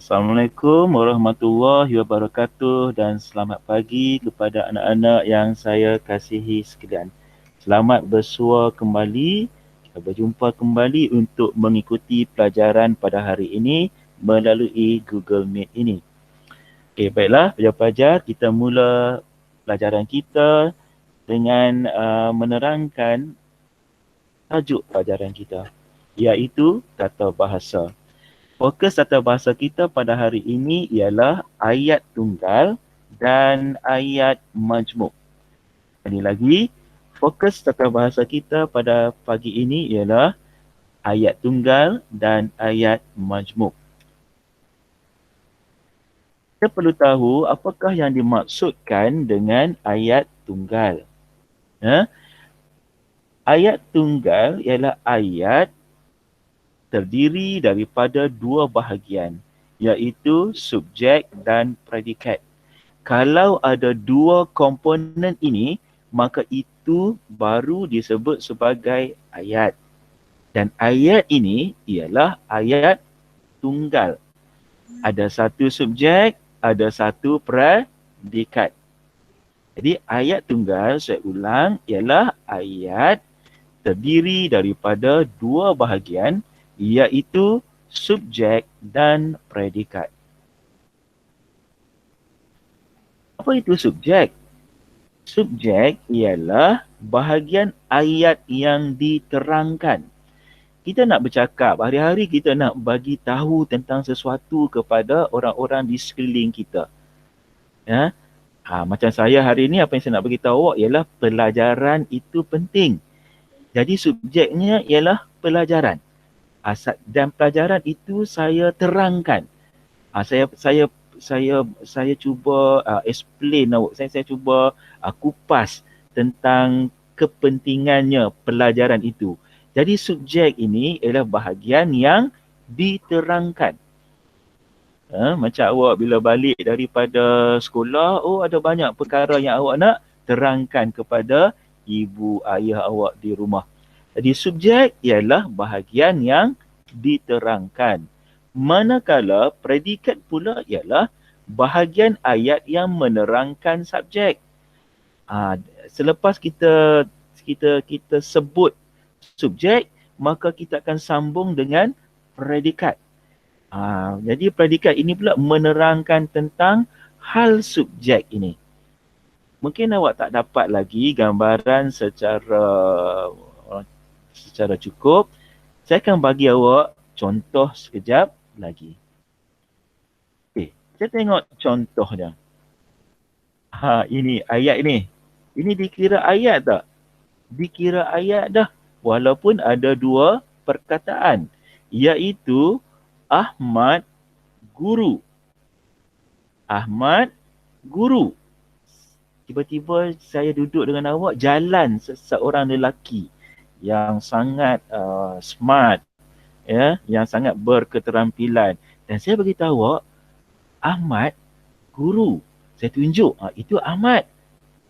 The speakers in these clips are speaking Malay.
Assalamualaikum warahmatullahi wabarakatuh dan selamat pagi kepada anak-anak yang saya kasihi sekalian. Selamat bersua kembali, berjumpa kembali untuk mengikuti pelajaran pada hari ini melalui Google Meet ini. Okey, baiklah pelajar-pelajar, kita mula pelajaran kita dengan menerangkan tajuk pelajaran kita, iaitu tata bahasa. Fokus tata bahasa kita pada hari ini ialah ayat tunggal dan ayat majmuk. Sekali lagi, fokus tata bahasa kita pada pagi ini ialah ayat tunggal dan ayat majmuk. Kita perlu tahu apakah yang dimaksudkan dengan ayat tunggal. Ayat tunggal ialah ayat terdiri daripada dua bahagian, iaitu subjek dan predikat. Kalau ada dua komponen ini, maka itu baru disebut sebagai ayat. Dan ayat ini ialah ayat tunggal. Ada satu subjek, ada satu predikat. Jadi ayat tunggal, saya ulang, ialah ayat terdiri daripada dua bahagian, iaitu subjek dan predikat. Apa itu subjek? Subjek ialah bahagian ayat yang diterangkan. Kita nak bercakap, hari-hari kita nak bagi tahu tentang sesuatu kepada orang-orang di sekeliling kita. Macam saya hari ini, apa yang saya nak beritahu awak ialah pelajaran itu penting. Jadi subjeknya ialah pelajaran. Dan pelajaran itu saya terangkan. Saya cuba explain awak. Saya cuba kupas tentang kepentingannya pelajaran itu. Jadi subjek ini ialah bahagian yang diterangkan. Macam awak bila balik daripada sekolah, ada banyak perkara yang awak nak terangkan kepada ibu ayah awak di rumah. Jadi subjek ialah bahagian yang diterangkan. Manakala predikat pula ialah bahagian ayat yang menerangkan subjek. Selepas kita sebut subjek, maka kita akan sambung dengan predikat. Jadi predikat ini pula menerangkan tentang hal subjek ini. Mungkin awak tak dapat lagi gambaran secara cukup. Saya akan bagi awak contoh sekejap lagi. Okay, kita tengok contohnya. Ini ayat ini. Ini dikira ayat tak? Dikira ayat dah. Walaupun ada dua perkataan. Iaitu Ahmad guru. Ahmad guru. Tiba-tiba saya duduk dengan awak, jalan seorang lelaki yang sangat smart, yang sangat berketerampilan. Dan saya beritahu awak, Ahmad guru. Saya tunjuk, itu Ahmad.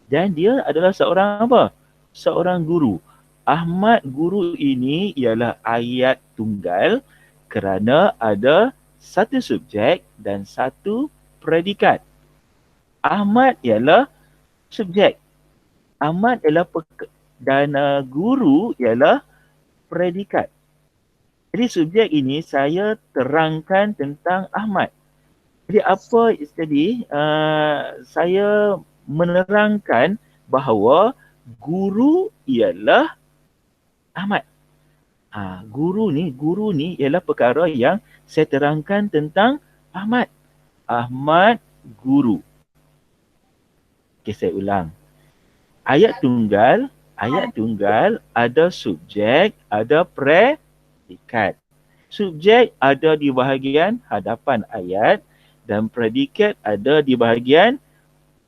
Dan dia adalah seorang apa? Seorang guru. Ahmad guru ini ialah ayat tunggal kerana ada satu subjek dan satu predikat. Ahmad ialah subjek. Ahmad ialah dan guru ialah predikat. Jadi subjek ini saya terangkan tentang Ahmad. Jadi apa tadi? Saya menerangkan bahawa guru ialah Ahmad. Guru ni ialah perkara yang saya terangkan tentang Ahmad. Ahmad guru. Okay, saya ulang. Ayat tunggal ada subjek, ada predikat. Subjek ada di bahagian hadapan ayat dan predikat ada di bahagian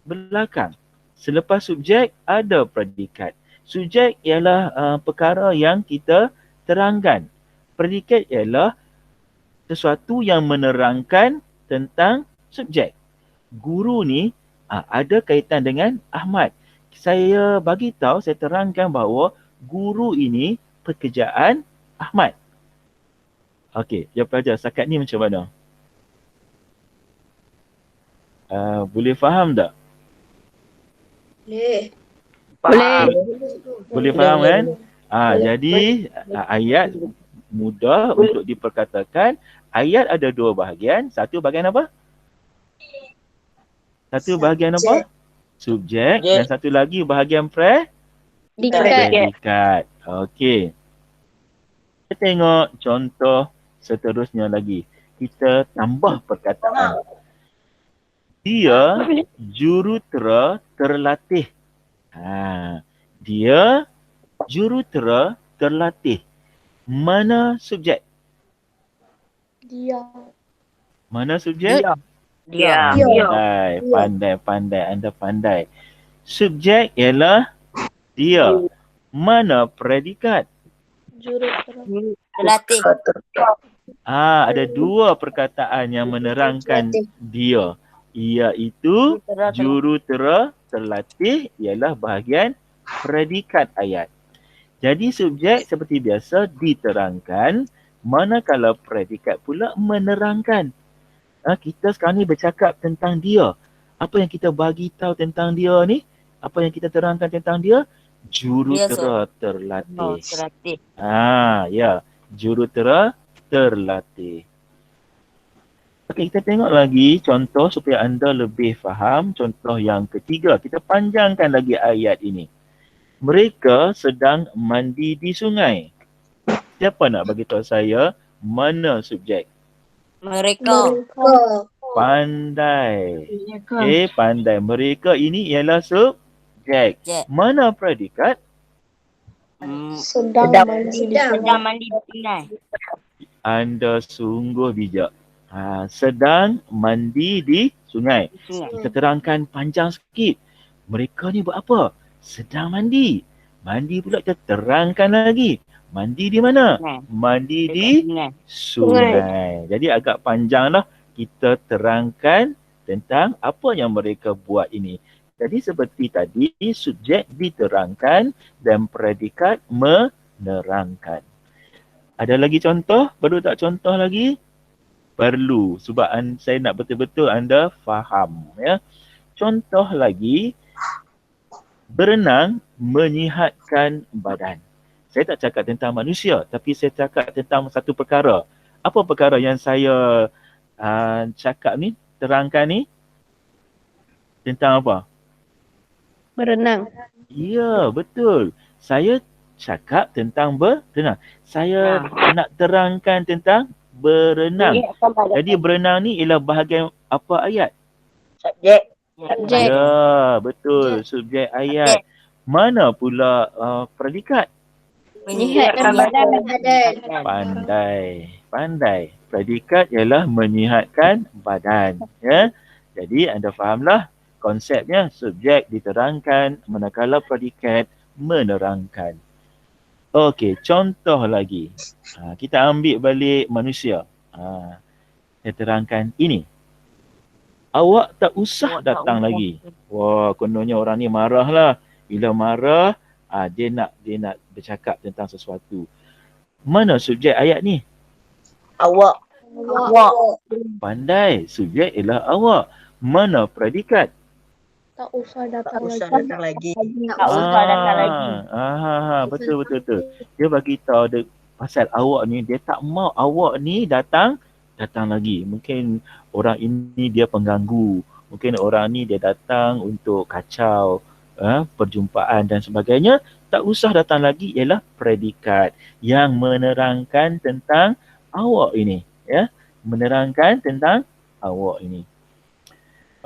belakang. Selepas subjek ada predikat. Subjek ialah perkara yang kita terangkan. Predikat ialah sesuatu yang menerangkan tentang subjek. Guru ni ada kaitan dengan Ahmad. Saya bagi tahu, saya terangkan bahawa guru ini pekerjaan Ahmad. Okey, ya pelajar, setakat ni macam mana? Boleh faham tak? Boleh. Boleh. Boleh faham kan? Jadi ayat mudah untuk diperkatakan. Ayat ada dua bahagian. Satu bahagian apa? Satu bahagian apa? Subjek. Dan satu lagi bahagian predikat. Okey. Kita tengok contoh seterusnya lagi. Kita tambah perkataan. Dia jurutera terlatih. Dia jurutera terlatih. Mana subjek? Dia. Mana subjek? Dia. Pandai. Anda pandai. Subjek ialah dia. Mana predikat? Terlatih. Ada dua perkataan yang menerangkan dia. Iaitu jurutera terlatih ialah bahagian predikat ayat. Jadi subjek seperti biasa diterangkan, manakala predikat pula menerangkan. Kita sekarang ni bercakap tentang dia. Apa yang kita bagi tahu tentang dia ni? Apa yang kita terangkan tentang dia? Jurutera terlatih. Ya, jurutera terlatih. Okey, kita tengok lagi contoh supaya anda lebih faham. Contoh yang ketiga, kita panjangkan lagi ayat ini. Mereka sedang mandi di sungai. Siapa nak bagi tahu saya mana subjek? Mereka. Pandai. Pandai. Mereka ini ialah subjek. Mana predikat? Sedang mandi di sungai. Anda sungguh bijak. Sedang mandi di sungai. Kita terangkan panjang sikit. Mereka ni buat apa? Sedang mandi. Mandi pula kita terangkan lagi. Mandi di mana? Mandi di sungai. Jadi agak panjang lah kita terangkan tentang apa yang mereka buat ini. Jadi seperti tadi, subjek diterangkan dan predikat menerangkan. Ada lagi contoh? Perlu tak contoh lagi? Perlu. Sebab saya nak betul-betul anda faham. Ya. Contoh lagi, berenang menyihatkan badan. Saya tak cakap tentang manusia, tapi saya cakap tentang satu perkara. Apa perkara yang saya cakap ni, terangkan ni? Tentang apa? Berenang. Ya, betul. Saya cakap tentang berenang. Saya nak terangkan tentang berenang. Jadi berenang ni ialah bahagian apa ayat? Subjek. Ya, betul. Subjek ayat. Mana pula predikat? Menyihatkan badan. Pandai. Predikat ialah menyihatkan badan. Ya. Jadi anda fahamlah konsepnya. Subjek diterangkan, manakala predikat menerangkan. Okey, contoh lagi. Kita ambil balik manusia. Saya terangkan ini. Awak tak usah datang lagi. Wah, kononnya orang ni marah lah. Bila marah, dia nak bercakap tentang sesuatu. Mana subjek ayat ni? Awak. Pandai. Subjek ialah awak. Mana predikat? Tak usah datang lagi. Betul. Dia bagi tahu pasal awak ni, dia tak mau awak ni datang lagi. Mungkin orang ini dia pengganggu. Mungkin orang ni dia datang untuk kacau perjumpaan dan sebagainya. Tak usah datang lagi ialah predikat yang menerangkan tentang awak ini. Ya, menerangkan tentang awak ini.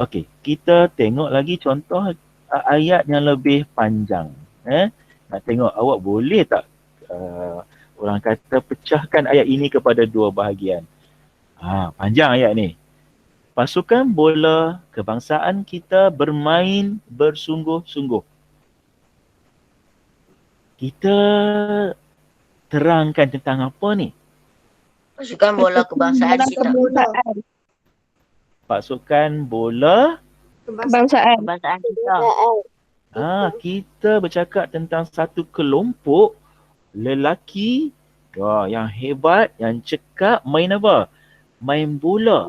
Okey, kita tengok lagi contoh ayat yang lebih panjang. Nak tengok awak boleh tak orang kata pecahkan ayat ini kepada dua bahagian. Panjang ayat ni. Pasukan bola kebangsaan kita bermain bersungguh-sungguh. Kita terangkan tentang apa ni? Pasukan bola kebangsaan kita. Pasukan bola Kebangsaan kita. Kita bercakap tentang satu kelompok lelaki yang hebat, yang cekap main apa? Main bola.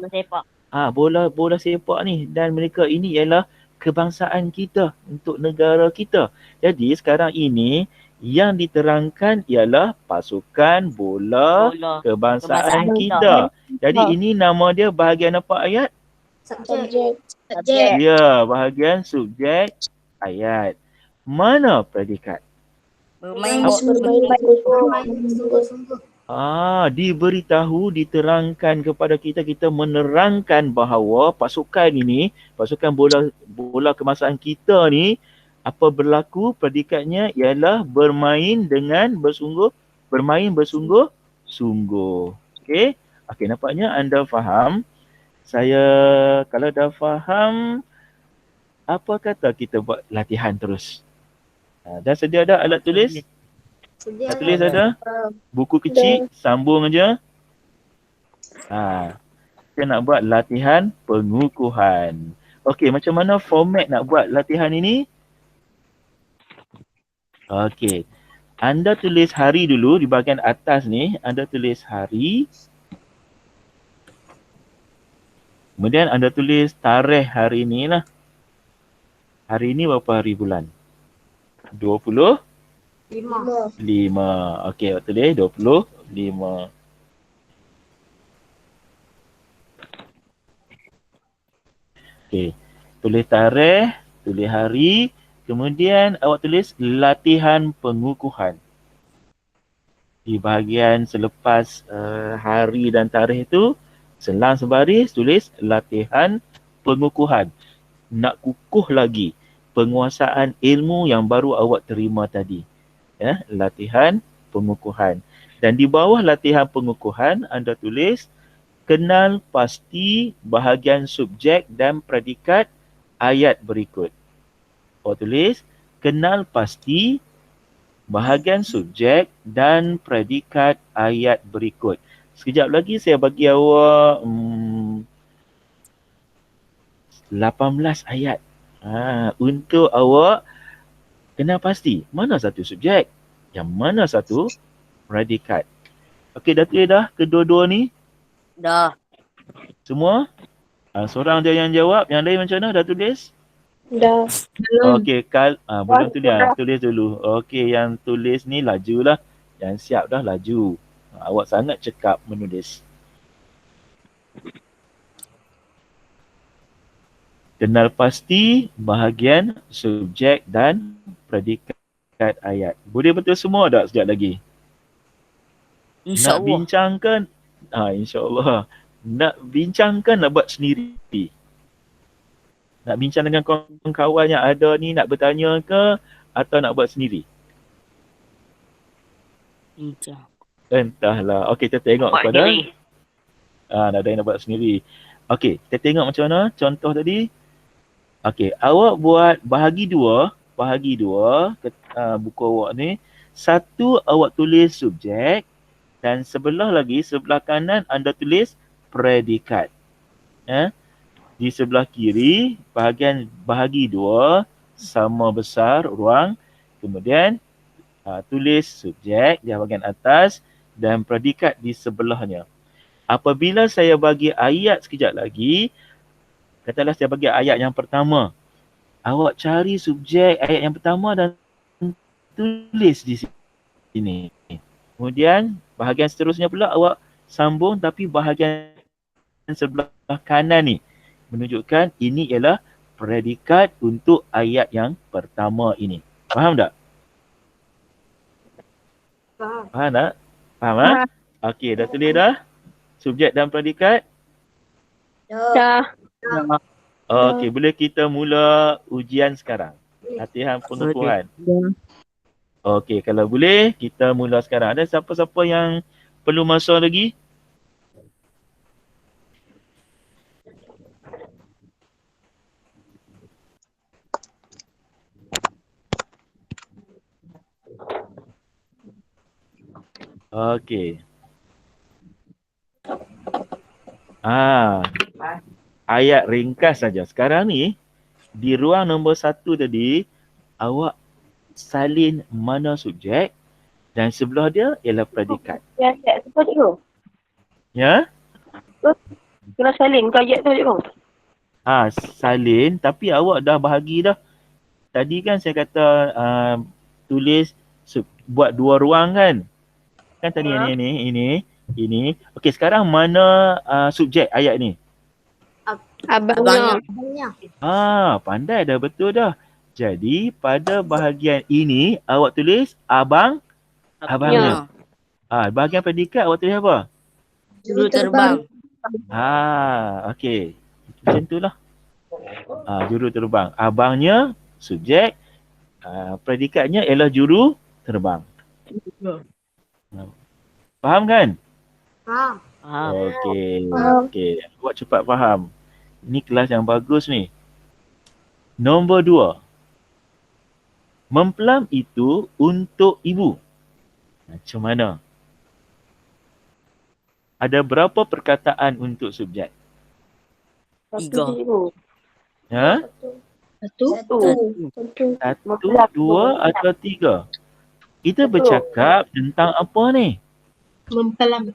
bola sepak ni, dan mereka ini ialah kebangsaan kita untuk negara kita. Jadi sekarang ini yang diterangkan ialah pasukan bola kebangsaan kita. Jadi ini nama dia bahagian apa ayat? Subjek. Ya, bahagian subjek ayat. Mana predikat? Bermain Diberitahu, diterangkan kepada kita, kita menerangkan bahawa pasukan ini, pasukan bola kebangsaan kita ni, apa berlaku predikatnya ialah bermain bersungguh-sungguh. Okey, nampaknya anda faham. Saya kalau dah faham, apa kata kita buat latihan terus? Dah sedia dah alat tulis? Alat tulis ada? Buku kecil, sambung aja. Kita nak buat latihan pengukuhan. Okey, macam mana format nak buat latihan ini? Okey. Anda tulis hari dulu di bahagian atas ni, anda tulis hari. Kemudian anda tulis tarikh hari ni lah. Hari ni berapa hari bulan? 25. Okey, tulis 25. Okey. Tulis tarikh, tulis hari, kemudian awak tulis latihan pengukuhan. Di bahagian selepas hari dan tarikh itu, selang sebaris tulis latihan pengukuhan. Nak kukuh lagi penguasaan ilmu yang baru awak terima tadi. Ya, latihan pengukuhan. Dan di bawah latihan pengukuhan, anda tulis kenal pasti bahagian subjek dan predikat ayat berikut. Awak tulis kenal pasti bahagian subjek dan predikat ayat berikut. Sekejap lagi saya bagi awak 18 ayat untuk awak kenal pasti mana satu subjek, yang mana satu predikat. Okey, dah tulis dah kedua-dua ni? Dah. Semua? Seorang je yang jawab, yang lain macam mana? Dah tulis? Dah. Okey, belum tulis. Tulis dulu. Okey, yang tulis ni lajulah. Yang siap dah laju. Awak sangat cekap menulis. Kenal pasti bahagian subjek dan predikat ayat. Boleh betul semua tak sekejap lagi? InsyaAllah. Nak bincangkan? InsyaAllah. Nak bincangkan, nak buat sendiri? Nak bincang dengan kawan-kawan yang ada ni, nak bertanya ke atau nak buat sendiri? Bincang. Entahlah. Okey, kita tengok kepada. Nak ada yang nak buat sendiri. Okey, kita tengok macam mana contoh tadi. Okey, awak buat bahagi dua buku awak ni. Satu awak tulis subjek dan sebelah kanan anda tulis predikat. Di sebelah kiri bahagi dua sama besar ruang. Kemudian tulis subjek di bahagian atas dan predikat di sebelahnya. Apabila saya bagi ayat sekejap lagi, katalah saya bagi ayat yang pertama. Awak cari subjek ayat yang pertama dan tulis di sini. Kemudian bahagian seterusnya pula awak sambung, tapi bahagian sebelah kanan ni menunjukkan ini ialah predikat untuk ayat yang pertama ini. Faham tak? Faham tak? Faham? Okey, dah tulis dah? Subjek dan predikat? Dah. Okey, boleh kita mula ujian sekarang. Latihan pengukuhan. Okey, kalau boleh kita mula sekarang. Ada siapa-siapa yang perlu masa lagi? Okey. Ayat ringkas saja. Sekarang ni di ruang nombor 1 tadi, awak salin mana subjek dan sebelah dia ialah predikat. Ya, sebut dulu. Ya? Kena salin ke ayat tu bang? Salin, tapi awak dah bahagi dah. Tadi kan saya kata tulis buat 2 ruang kan? Kan tadi ini. Okey, sekarang mana subjek ayat ni? Abangnya. Pandai dah, betul dah. Jadi pada bahagian ini awak tulis abangnya. Bahagian predikat awak tulis apa? Juru terbang. Okey. Macam itulah. Juru terbang. Abangnya subjek, predikatnya ialah juru terbang. Faham kan? Faham. Okey. Awak cepat faham. Ini kelas yang bagus ni. Nombor 2. Mempelai itu untuk ibu. Macam mana? Ada berapa perkataan untuk subjek? 3. Satu. 1, 2 atau 3? Kita bercakap tentang apa ni? Mempelam.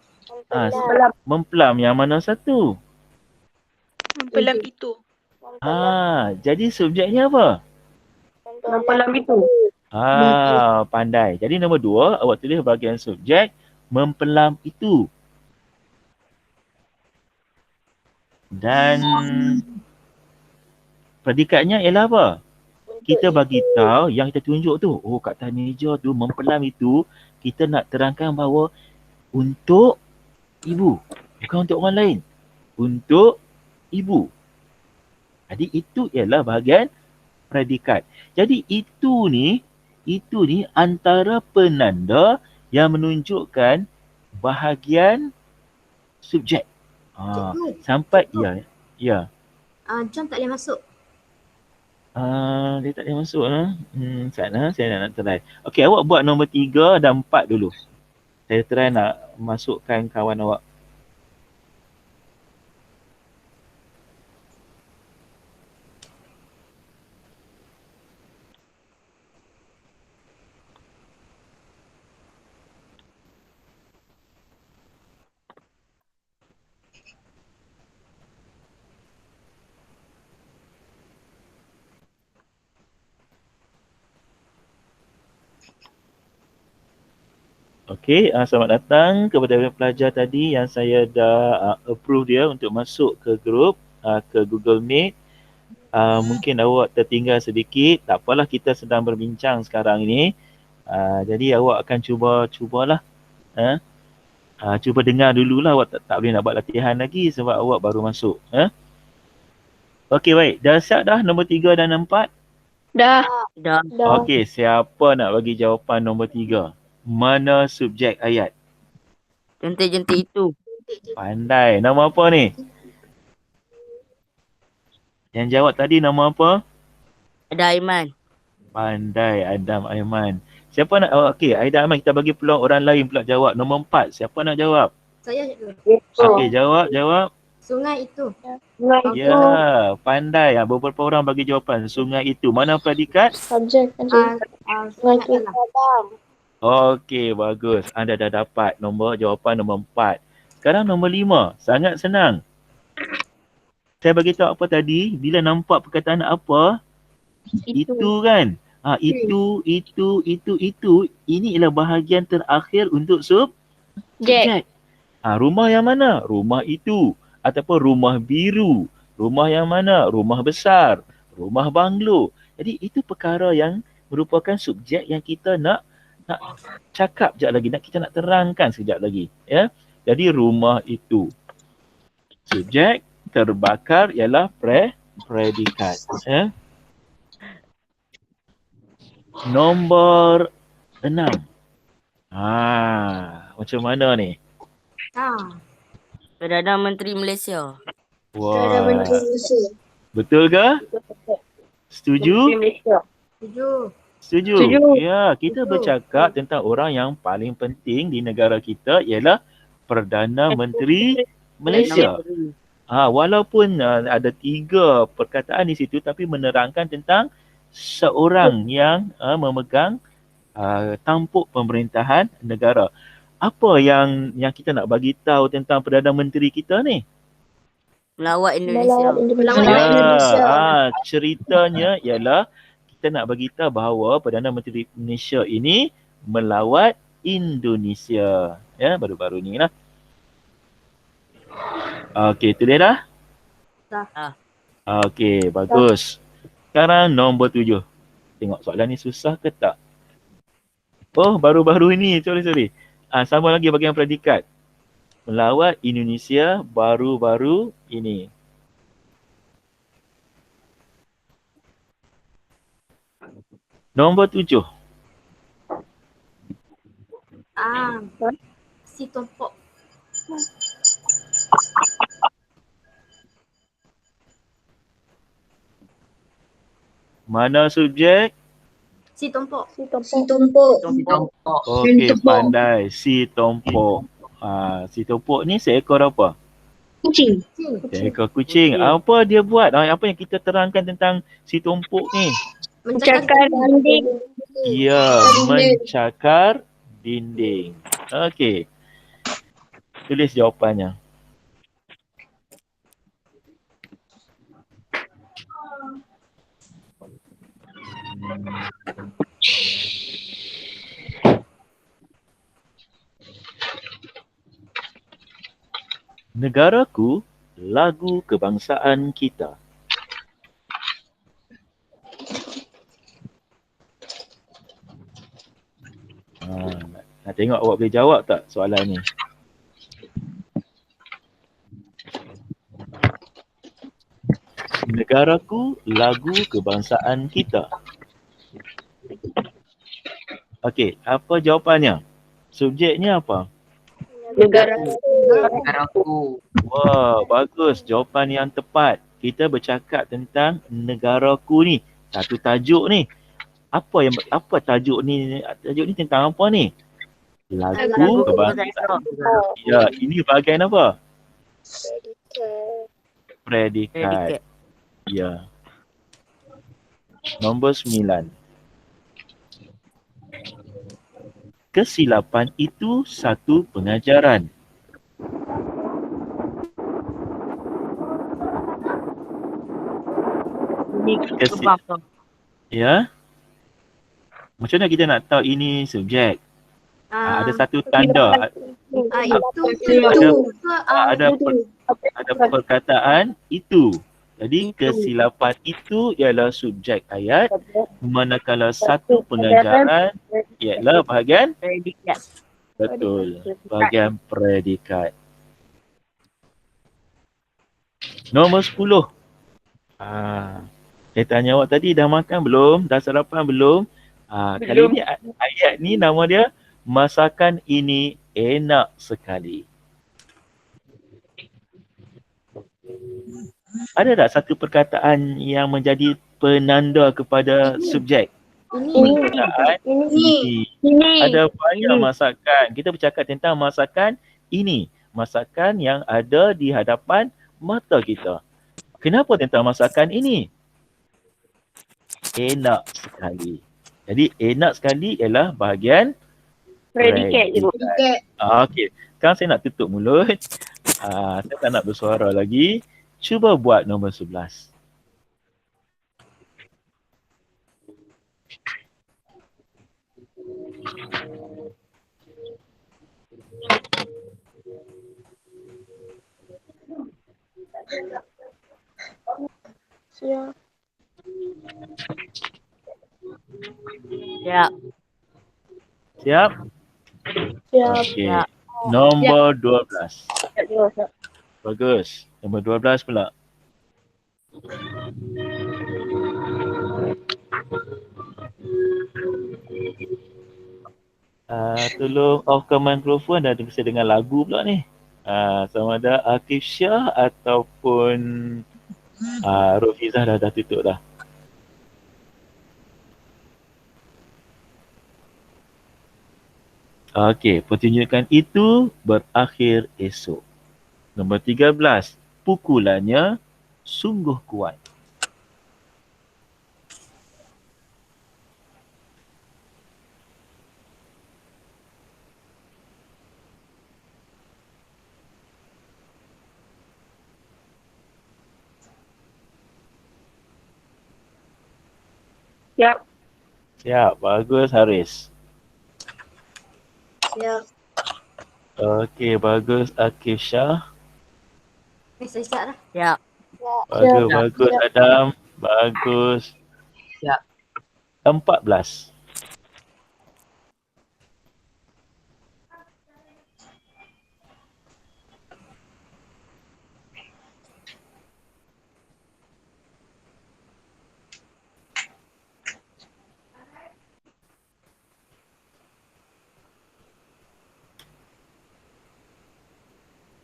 Mempelai yang mana satu? Mempelam itu. Jadi subjeknya apa? Mempelam itu. Pandai. Jadi nombor 2, awak tulis bahagian subjek mempelai itu. Dan predikatnya ialah apa? Kita bagi tahu yang kita tunjuk tu. Kat atas meja tu mempelai itu, kita nak terangkan bahawa untuk ibu. Bukan untuk orang lain. Untuk ibu. Jadi itu ialah bahagian predikat. Jadi itu ni antara penanda yang menunjukkan bahagian subjek. Sampai ya. John tak boleh masuk. Dia tak boleh masuk sana saya nak try. Okey, awak buat nombor 3 dan 4 dulu. Saya try nak masukkan kawan awak. Okey, selamat datang kepada pelajar tadi yang saya dah approve dia untuk masuk ke grup, ke Google Meet. Mungkin awak tertinggal sedikit, tak apalah, kita sedang berbincang sekarang ini. Jadi awak akan cubalah. Cuba dengar dululah, awak tak boleh nak buat latihan lagi sebab awak baru masuk. Okey, baik. Dah siap dah nombor 3 dan 4? Dah. Okey, siapa nak bagi jawapan nombor 3? Mana subjek ayat? Jentik-jentik itu. Pandai. Nama apa ni? Yang jawab tadi nama apa? Ada Aiman. Pandai, Adam Aiman. Siapa nak? Okey, Aida Aiman, kita bagi peluang orang lain pula jawab. Nombor 4. Siapa nak jawab? Saya dulu. Okey, jawab. Sungai itu. Ya, pandai. Beberapa orang bagi jawapan. Sungai itu. Mana predikat? Subjek. Sungai itu. Okey, bagus. Anda dah dapat jawapan nombor 4. Sekarang nombor 5. Sangat senang. Saya bagi tahu apa tadi? Bila nampak perkataan apa? Itu kan? Itu. Ini ialah bahagian terakhir untuk subjek. Rumah yang mana? Rumah itu. Ataupun rumah biru. Rumah yang mana? Rumah besar. Rumah banglo. Jadi itu perkara yang merupakan subjek yang kita nak cakap sekejap lagi. Kita nak terangkan sekejap lagi. Ya? Jadi rumah itu. Subjek terbakar ialah predikat. Ya? Nombor 6. Macam mana ni? Perdana Menteri Malaysia. Wah. Betul ke? Setuju? Setuju. Ya, kita bercakap tentang orang yang paling penting di negara kita ialah Perdana Menteri Malaysia. Walaupun ada 3 perkataan di situ tapi menerangkan tentang seorang yang memegang tampuk pemerintahan negara. Apa yang kita nak bagi tahu tentang Perdana Menteri kita ni? Melawat Indonesia. Ya, ceritanya ialah kita nak bagi tahu bahawa Perdana Menteri Malaysia ini melawat Indonesia. Ya, baru-baru ni lah. Okey, tulis dah? Dah. Okey, bagus. Sekarang nombor 7. Tengok soalan ni susah ke tak? Oh, baru-baru ini. Sorry. Sama lagi bagian predikat. Melawat Indonesia baru-baru ini. Nombor 7. Si Tompok. Mana subjek? Si Tompok. Okey, pandai. Si Tompok. Si Tompok ni seekor apa? Kucing. Seekor kucing. Apa dia buat? Apa yang kita terangkan tentang si Tompok ni? Mencakar dinding. Ya, mencakar dinding. Okey. Tulis jawapannya. Negaraku, lagu kebangsaan kita. Nak tengok awak boleh jawab tak soalan ni? Negaraku, lagu kebangsaan kita. Okey, apa jawapannya? Subjeknya apa? Negaraku. Wah, bagus. Jawapan yang tepat. Kita bercakap tentang negaraku ni. Satu tajuk ni. Apa tajuk ni? Tajuk ni tentang apa ni? Lagu kebangsaan. Ya, ini bahagian apa? Predikat. Ya. Nombor 9. Kesilapan itu satu pengajaran. Ya. Macam mana kita nak tahu ini subjek? Ada satu tanda. Ada perkataan itu. Jadi kesilapan itu ialah subjek ayat, manakala satu pengajaran ialah bahagian Predikat. betul, bahagian predikat. Nombor 10. Saya tanya awak tadi, dah makan belum? Dah sarapan belum? Kali ni ayat ni nama dia masakan ini enak sekali. Ada tak satu perkataan yang menjadi penanda kepada subjek? Ini. Ada banyak masakan. Kita bercakap tentang masakan ini. Masakan yang ada di hadapan mata kita. Kenapa tentang masakan ini? Enak sekali. Jadi enak sekali ialah bahagian predikat. Okey. Sekarang saya nak tutup mulut. Saya tak nak bersuara lagi. Cuba buat nombor 11. Siap. Siap? Okey. Nombor 12. Bagus. Nombor 12 pula. Tolong off-kan mikrofon dan bisa dengar lagu pula ni. Sama ada Akif Syah ataupun Rofizah dah tutup dah. Okey, pertunjukan itu berakhir esok. Nombor 13, pukulannya sungguh kuat. Siap. Siap. Bagus Haris. Siap. Okey, bagus Akif Syah. Saya siap lah. Siap. Bagus, Siap. bagus Adam. Bagus. Siap. 14.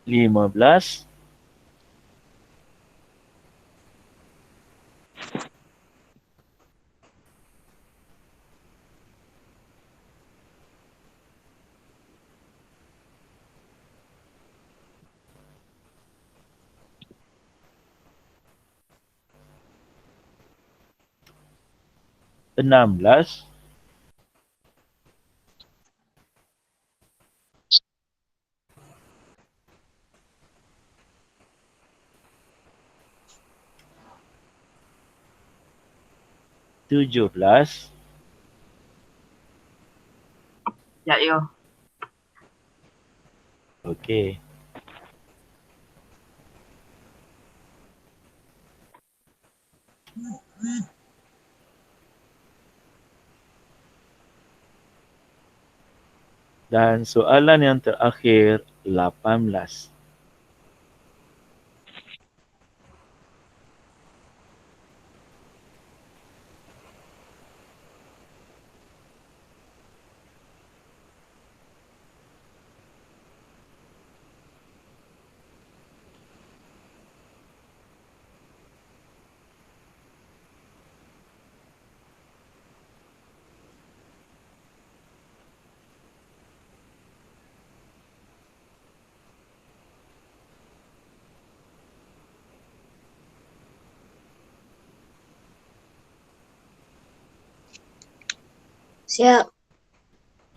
Lima belas. 16. 17. Siap yo. Okey. Dan soalan yang terakhir 18. Siap.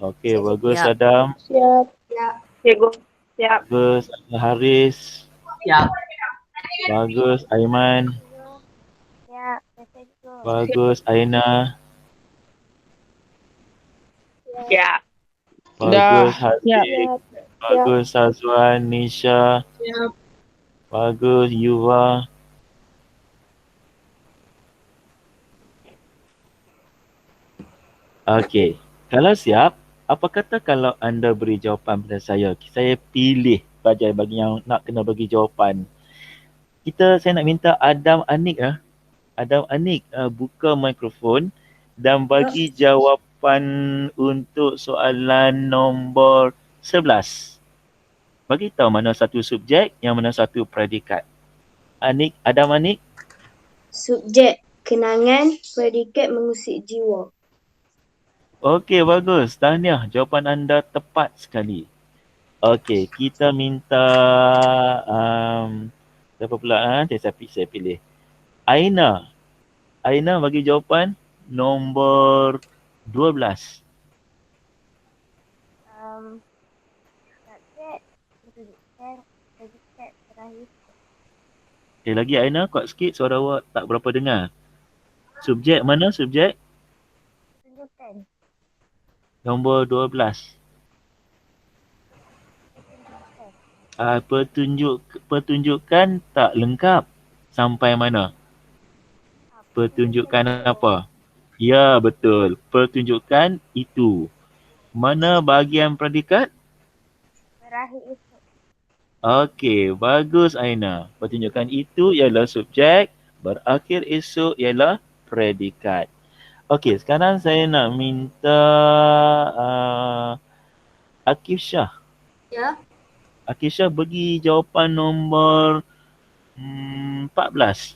Okey, bagus Siap. Adam. Siap. Siap. Cikgu. Siap. Bagus Haris. Siap. Bagus Aiman. Siap. Bagus Aina. Siap. Bagus Hafiz. Siap. Bagus Sazwan, Nisha. Siap. Bagus Yuva. Okey. Kalau siap, apa kata kalau anda beri jawapan pada saya? Saya pilih bagi yang nak kena bagi jawapan. Saya nak minta Adam Anik Adam Anik buka mikrofon dan bagi jawapan untuk soalan nombor 11. Bagi tahu mana satu subjek, yang mana satu predikat. Adam Anik. Subjek kenangan, predikat mengusik jiwa. Okey, bagus. Tahniah, jawapan anda tepat sekali. Okey, kita minta siapa pula? Saya pilih. Aina. Aina bagi jawapan nombor 12. Subjek pendidikan predikat terakhir. Lagi Aina, kuat sikit, suara awak tak berapa dengar. Subjek mana subjek? Pendidikan. Nombor 12. Pertunjukan tak lengkap. Sampai mana? Pertunjukan apa? Ya, betul. Pertunjukan itu. Mana bahagian predikat? Berakhir esok. Okey, bagus Aina. Pertunjukan itu ialah subjek, berakhir esok ialah predikat. Okey, sekarang saya nak minta Akif Syah. Ya. Akif Syah bagi jawapan nombor 14.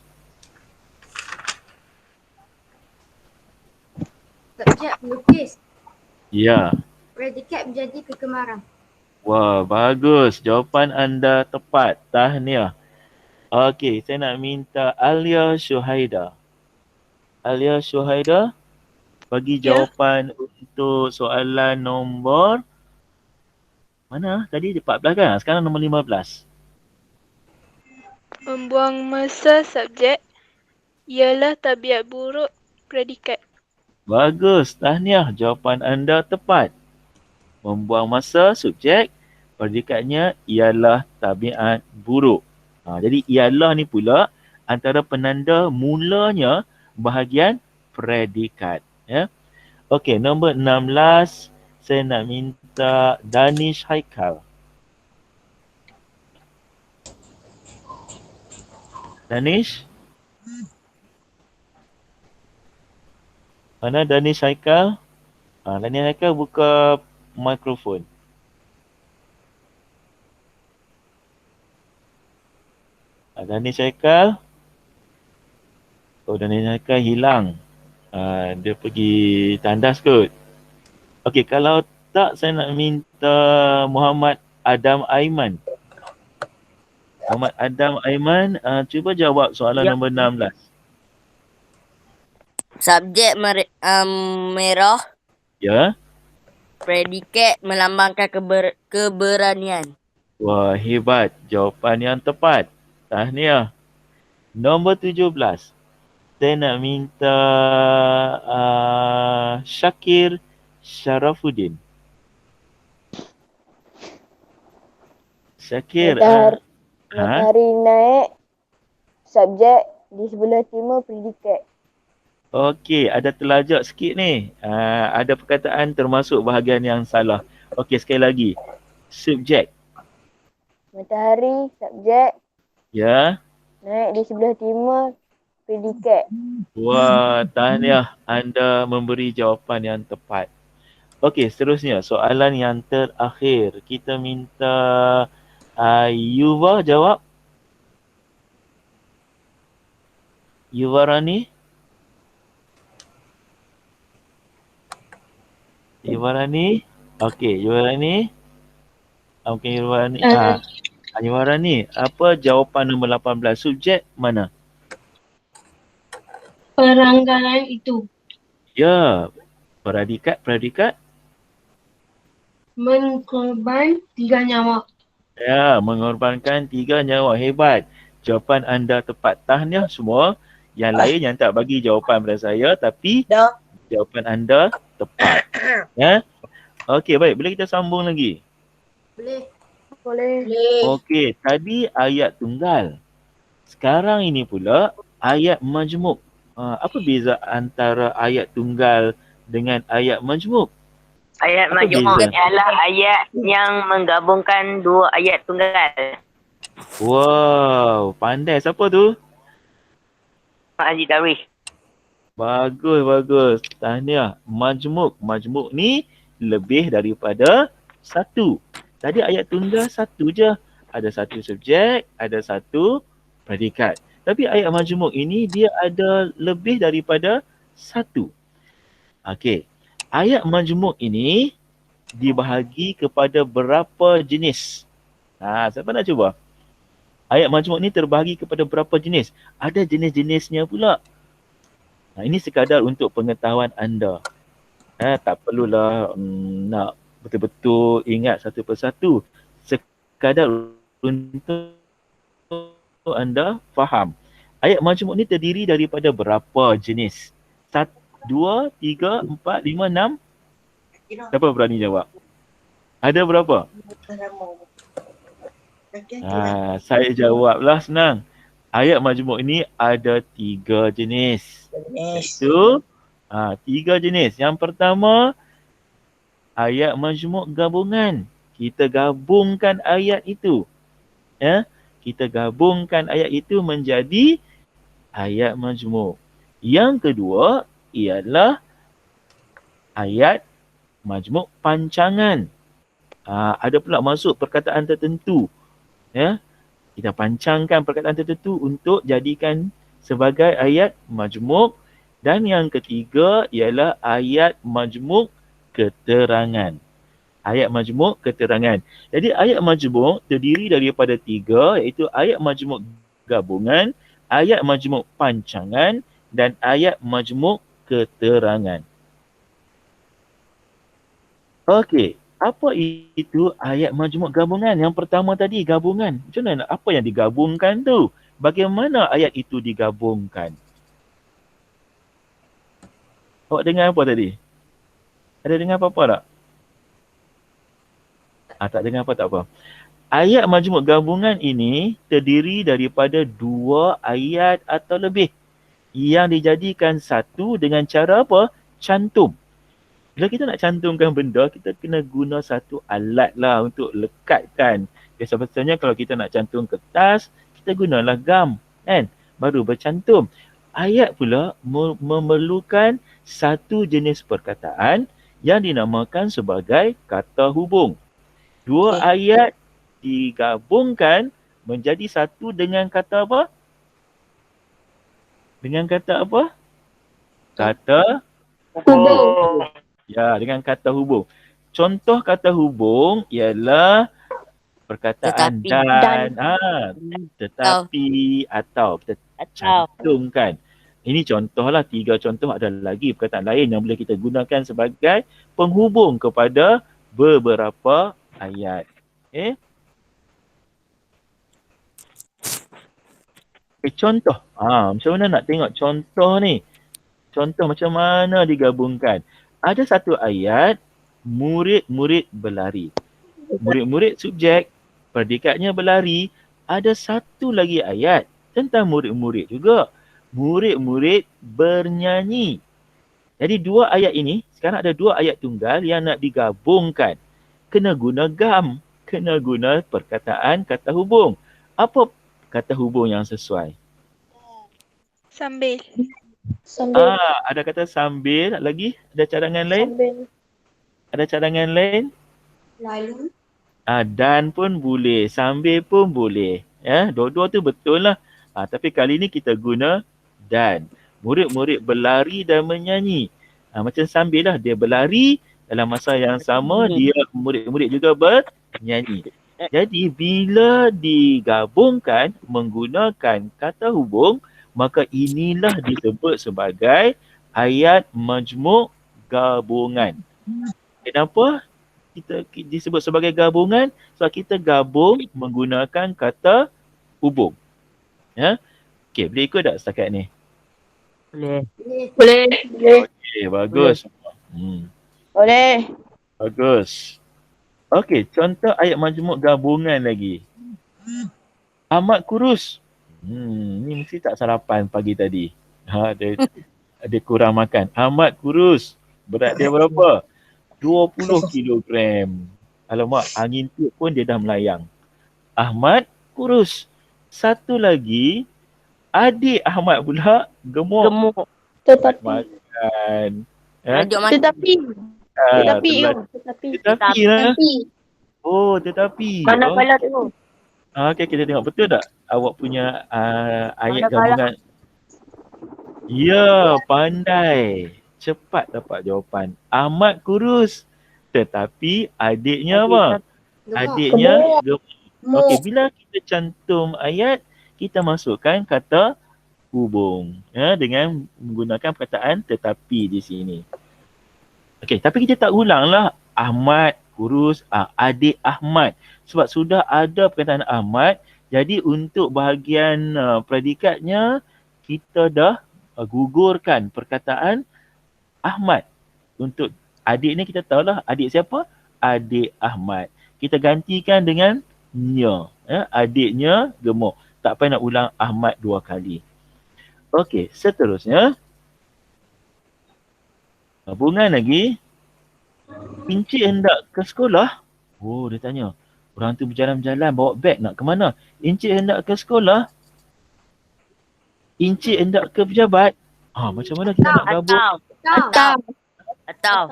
Subjek melukis. Ya. Predikat menjadi kegemaran. Wah, bagus. Jawapan anda tepat. Tahniah. Okey, saya nak minta Alia Syuhaida. Alia Syuhaida bagi jawapan untuk soalan nombor mana? Tadi 14 kan? Sekarang nombor 15. Membuang masa subjek ialah tabiat buruk predikat. Bagus, tahniah. Jawapan anda tepat. Membuang masa, subjek. Predikatnya ialah tabiat buruk. Jadi ialah ni pula antara penanda mulanya bahagian predikat. Ya. Okey, nombor 16. Saya nak minta Danish Haikal. Danish? Mana Danish Haikal? Danish Haikal buka mikrofon. Danish Haikal. Oh, Danish Haikal hilang. Dia pergi tandas kot. Okey, kalau tak saya nak minta Muhammad Adam Aiman. Muhammad Adam Aiman, cuba jawab soalan nombor 16. Subjek merah, Ya. predikat melambangkan keberanian. Wah, hebat. Jawapan yang tepat. Tahniah. Nombor 17. Saya nak minta Syakir Syarafuddin. Syakir. Matahari naik, subjek di sebelah timur, predikat. Okey, ada terlajak sikit ni. Ada perkataan termasuk bahagian yang salah. Okey, sekali lagi. Subjek. Matahari, subjek, Ya. naik di sebelah timur, predikat. Wah, tahniah. Anda memberi jawapan yang tepat. Okey, seterusnya. Soalan yang terakhir. Kita minta Yuva jawab. Yuvarani. Yuvarani. Okey, Yuvarani. Okey, Yuvarani. Yuvarani, apa jawapan nombor 18? Subjek mana? Peranggalan itu. Ya. Predikat. Mengkorban 3 nyawa. Ya, mengorbankan 3 nyawa. Hebat. Jawapan anda tepat. Tahniah semua. Yang lain yang tak bagi jawapan pada saya, tapi jawapan anda tepat. Ya. Okey, baik. Boleh kita sambung lagi? Boleh. Okey, tadi ayat tunggal. Sekarang ini pula ayat majmuk. Apa beza antara ayat tunggal dengan ayat majmuk? Ayat Apa majmuk beza? ialah ayat yang menggabungkan dua ayat tunggal. Wow, pandai. Siapa tu? Mak Haji Darwish. Bagus. Tahniah. Majmuk. Majmuk ni lebih daripada satu. Tadi ayat tunggal satu je. Ada satu subjek, ada satu predikat. Tapi ayat majmuk ini dia ada lebih daripada satu. Okey. Ayat majmuk ini dibahagi kepada berapa jenis? Siapa nak cuba? Ayat majmuk ni terbahagi kepada berapa jenis? Ada jenis-jenisnya pula. Ini sekadar untuk pengetahuan anda. Tak perlulah nak betul-betul ingat satu persatu. Sekadar untuk anda faham. Ayat majmuk ni terdiri daripada berapa jenis? 1, 2, 3, 4, 5, 6. Siapa berani jawab? Ada berapa? Saya jawablah senang. Ayat majmuk ini ada 3 jenis. Itu 3 jenis. Yang pertama, ayat majmuk gabungan. Kita gabungkan ayat itu. Ya, kita gabungkan ayat itu menjadi ayat majmuk. Yang kedua ialah ayat majmuk pancangan. Ada pula masuk perkataan tertentu. Ya, kita pancangkan perkataan tertentu untuk jadikan sebagai ayat majmuk. Dan yang ketiga ialah ayat majmuk keterangan. Ayat majmuk keterangan. Jadi ayat majmuk terdiri daripada 3, iaitu ayat majmuk gabungan, ayat majmuk pancangan dan ayat majmuk keterangan. Okey, apa itu ayat majmuk gabungan? Yang pertama tadi gabungan. Macam mana? Apa yang digabungkan tu? Bagaimana ayat itu digabungkan? Awak dengar apa tadi? Ada dengar apa-apa tak? Tak dengar apa, tak apa. Ayat majmuk gabungan ini terdiri daripada 2 ayat atau lebih yang dijadikan satu dengan cara apa? Cantum. Bila kita nak cantumkan benda, kita kena guna satu alat lah untuk lekatkan. Biasa-biasanya kalau kita nak cantum kertas, kita gunalah gam, kan? Baru bercantum. Ayat pula memerlukan satu jenis perkataan yang dinamakan sebagai kata hubung. 2 ayat digabungkan menjadi satu dengan kata apa? Dengan kata apa? Kata Hubung. Ya, dengan kata hubung. Contoh kata hubung ialah perkataan Tetapi. dan, tetapi, atau kita Atau. cantumkan. Ini contohlah, 3 contoh, ada lagi perkataan lain yang boleh kita gunakan sebagai penghubung kepada beberapa ayat. Okay? Contoh. Macam mana nak tengok contoh ni? Contoh macam mana digabungkan. Ada satu ayat, murid-murid berlari. Murid-murid subjek, predikatnya berlari. Ada satu lagi ayat tentang murid-murid juga. Murid-murid bernyanyi. Jadi 2 ayat ini, sekarang ada 2 ayat tunggal yang nak digabungkan. Kena guna gam. Kena guna perkataan kata hubung. Apa kata hubung yang sesuai? Sambil. Sambil. Ada kata sambil lagi? Ada cadangan lain? Sambil. Ada cadangan lain? Lalu. Dan pun boleh, sambil pun boleh. Ya, dua-dua tu betul lah. Tapi kali ni kita guna dan. Murid-murid berlari dan menyanyi. Macam sambil lah, dia berlari, dalam masa yang sama dia murid-murid juga bernyanyi. Jadi bila digabungkan menggunakan kata hubung, maka inilah disebut sebagai ayat majmuk gabungan. Kenapa kita disebut sebagai gabungan? Sebab kita gabung menggunakan kata hubung. Ya. Okey, boleh ikut tak setakat ni? Boleh. Boleh. Okey, bagus. Boleh. Bagus. Okey, contoh ayat majmuk gabungan lagi. Ahmad kurus. Ni mesti tak sarapan pagi tadi. Dia kurang makan. Ahmad kurus. Berat dia berapa? 20 kilogram. Alamak, angin tiup pun dia dah melayang. Ahmad kurus. Satu lagi, adik Ahmad pula gemuk. Gemuk. Tetapi. Makan. Rajuk makan. Tetapi. Tetapi. Tetapi lah. Oh, tetapi. Mana kala tu? Okey, kita tengok betul tak awak punya ayat Mana gabungan? Ya, pandai. Cepat dapat jawapan. Ahmad kurus. Tetapi adiknya apa? Adiknya gemuk. Okey, bila kita cantum ayat, kita masukkan kata hubung. Ya, dengan menggunakan perkataan tetapi di sini. Okey, tapi kita tak ulanglah Ahmad kurus, adik Ahmad. Sebab sudah ada perkataan Ahmad, jadi untuk bahagian predikatnya, kita dah gugurkan perkataan Ahmad. Untuk adik ni kita tahulah adik siapa? Adik Ahmad. Kita gantikan dengan nya. Ya, adiknya gemuk. Tak payah nak ulang Ahmad 2 kali. Okey, seterusnya. Gabungan lagi. Encik hendak ke sekolah. Oh, dia tanya. Orang tu berjalan-jalan bawa beg nak ke mana? Encik hendak ke sekolah. Encik hendak ke pejabat. Macam mana kita nak gabung? Atau.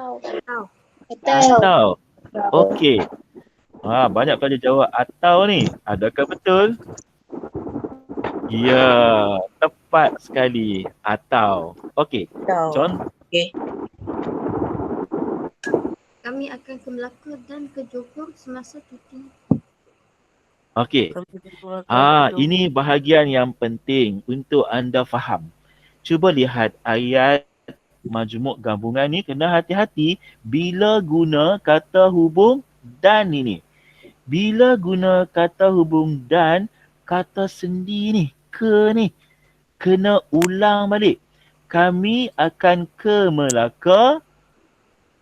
Okey. Banyak pelajar jawab atau ni. Adakah betul? Ya, tepat sekali. Atau. Okey. Contoh. Kami akan ke Melaka dan ke Johor semasa cuti. Okey. Ini bahagian yang penting untuk anda faham. Cuba lihat ayat majmuk gabungan ni, kena hati-hati bila guna kata hubung dan ini. Bila guna kata hubung dan, kata sendi ni, ke ni, kena ulang balik. kami akan ke Melaka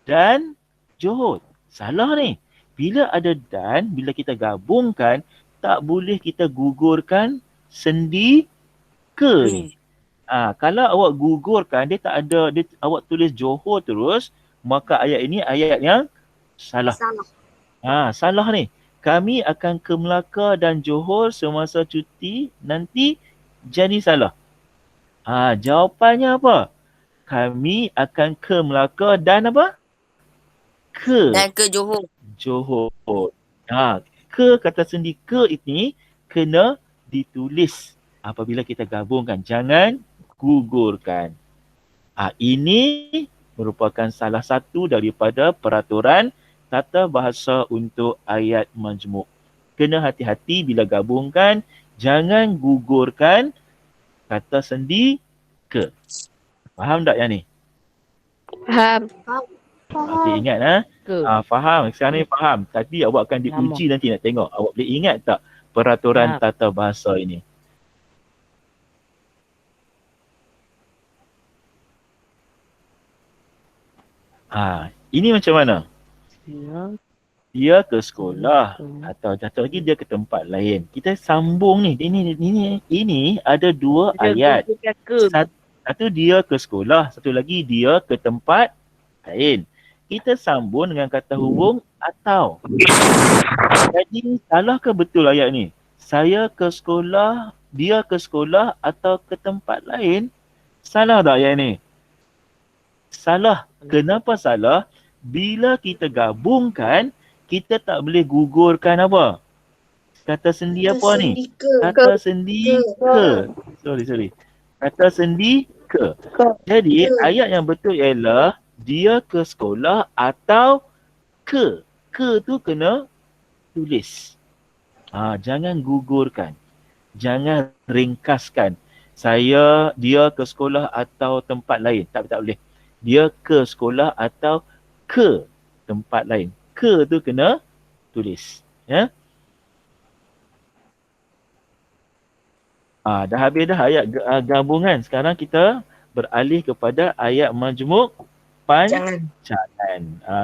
dan Johor. Salah ni. Bila ada dan, bila kita gabungkan, tak boleh kita gugurkan sendi ke ni. Kalau awak gugurkan, dia tak ada, awak tulis Johor terus, maka ayat ini ayat yang salah. Salah ni. Kami akan ke Melaka dan Johor semasa cuti, nanti jadi salah. Jawapannya apa? Kami akan ke Melaka dan apa? Dan ke Johor. Johor. Ke kata sendi ke ini kena ditulis apabila kita gabungkan. Jangan gugurkan. Ini merupakan salah satu daripada peraturan tata bahasa untuk ayat majmuk. Kena hati-hati bila gabungkan. Jangan gugurkan kata sendi ke. Faham tak yang ni? Faham. Okey, ingat faham. Sekarang ni faham. Tadi awak akan diuji nanti nak tengok. Awak boleh ingat tak peraturan tata bahasa ini? Ini macam mana? Dia ke sekolah atau satu lagi dia ke tempat lain. Kita sambung ni. Ini ada dua ayat. Satu dia ke sekolah, satu lagi dia ke tempat lain. Kita sambung dengan kata hubung atau. Jadi salah ke betul ayat ni? Saya ke sekolah, dia ke sekolah atau ke tempat lain? Salah tak ayat ni? Salah. Kenapa salah? Bila kita gabungkan, kita tak boleh gugurkan apa? Kata sendi apa ni? Kata sendi ke. Sorry. Kata sendi ke. Jadi ayat yang betul ialah dia ke sekolah atau ke. Ke tu kena tulis. Jangan gugurkan. Jangan ringkaskan. Dia ke sekolah atau tempat lain. Tak boleh. Dia ke sekolah atau ke tempat lain. Ke tu kena tulis. Ya. Dah habis dah ayat gabungan. Sekarang kita beralih kepada ayat majmuk pancangan.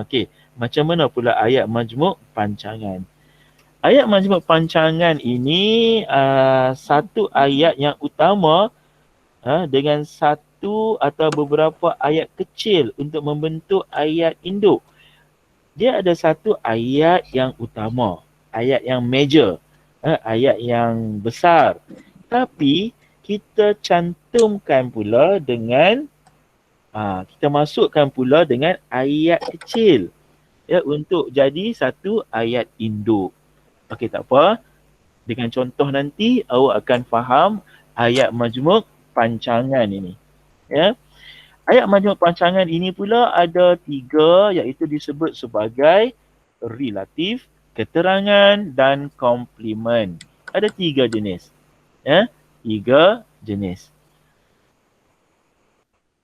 Okey. Macam mana pula ayat majmuk pancangan? Ayat majmuk pancangan ini satu ayat yang utama dengan satu atau beberapa ayat kecil untuk membentuk ayat induk. Dia ada satu ayat yang utama, ayat yang major, ayat yang besar. Tapi kita cantumkan pula dengan kita masukkan pula dengan ayat kecil untuk jadi satu ayat induk. Okey, tak apa. Dengan contoh nanti awak akan faham ayat majmuk pancangan ini. Ya. Ayat majmuk pancangan ini pula ada 3 iaitu disebut sebagai relatif, keterangan dan komplement. Ada 3 jenis. Ya, 3 jenis.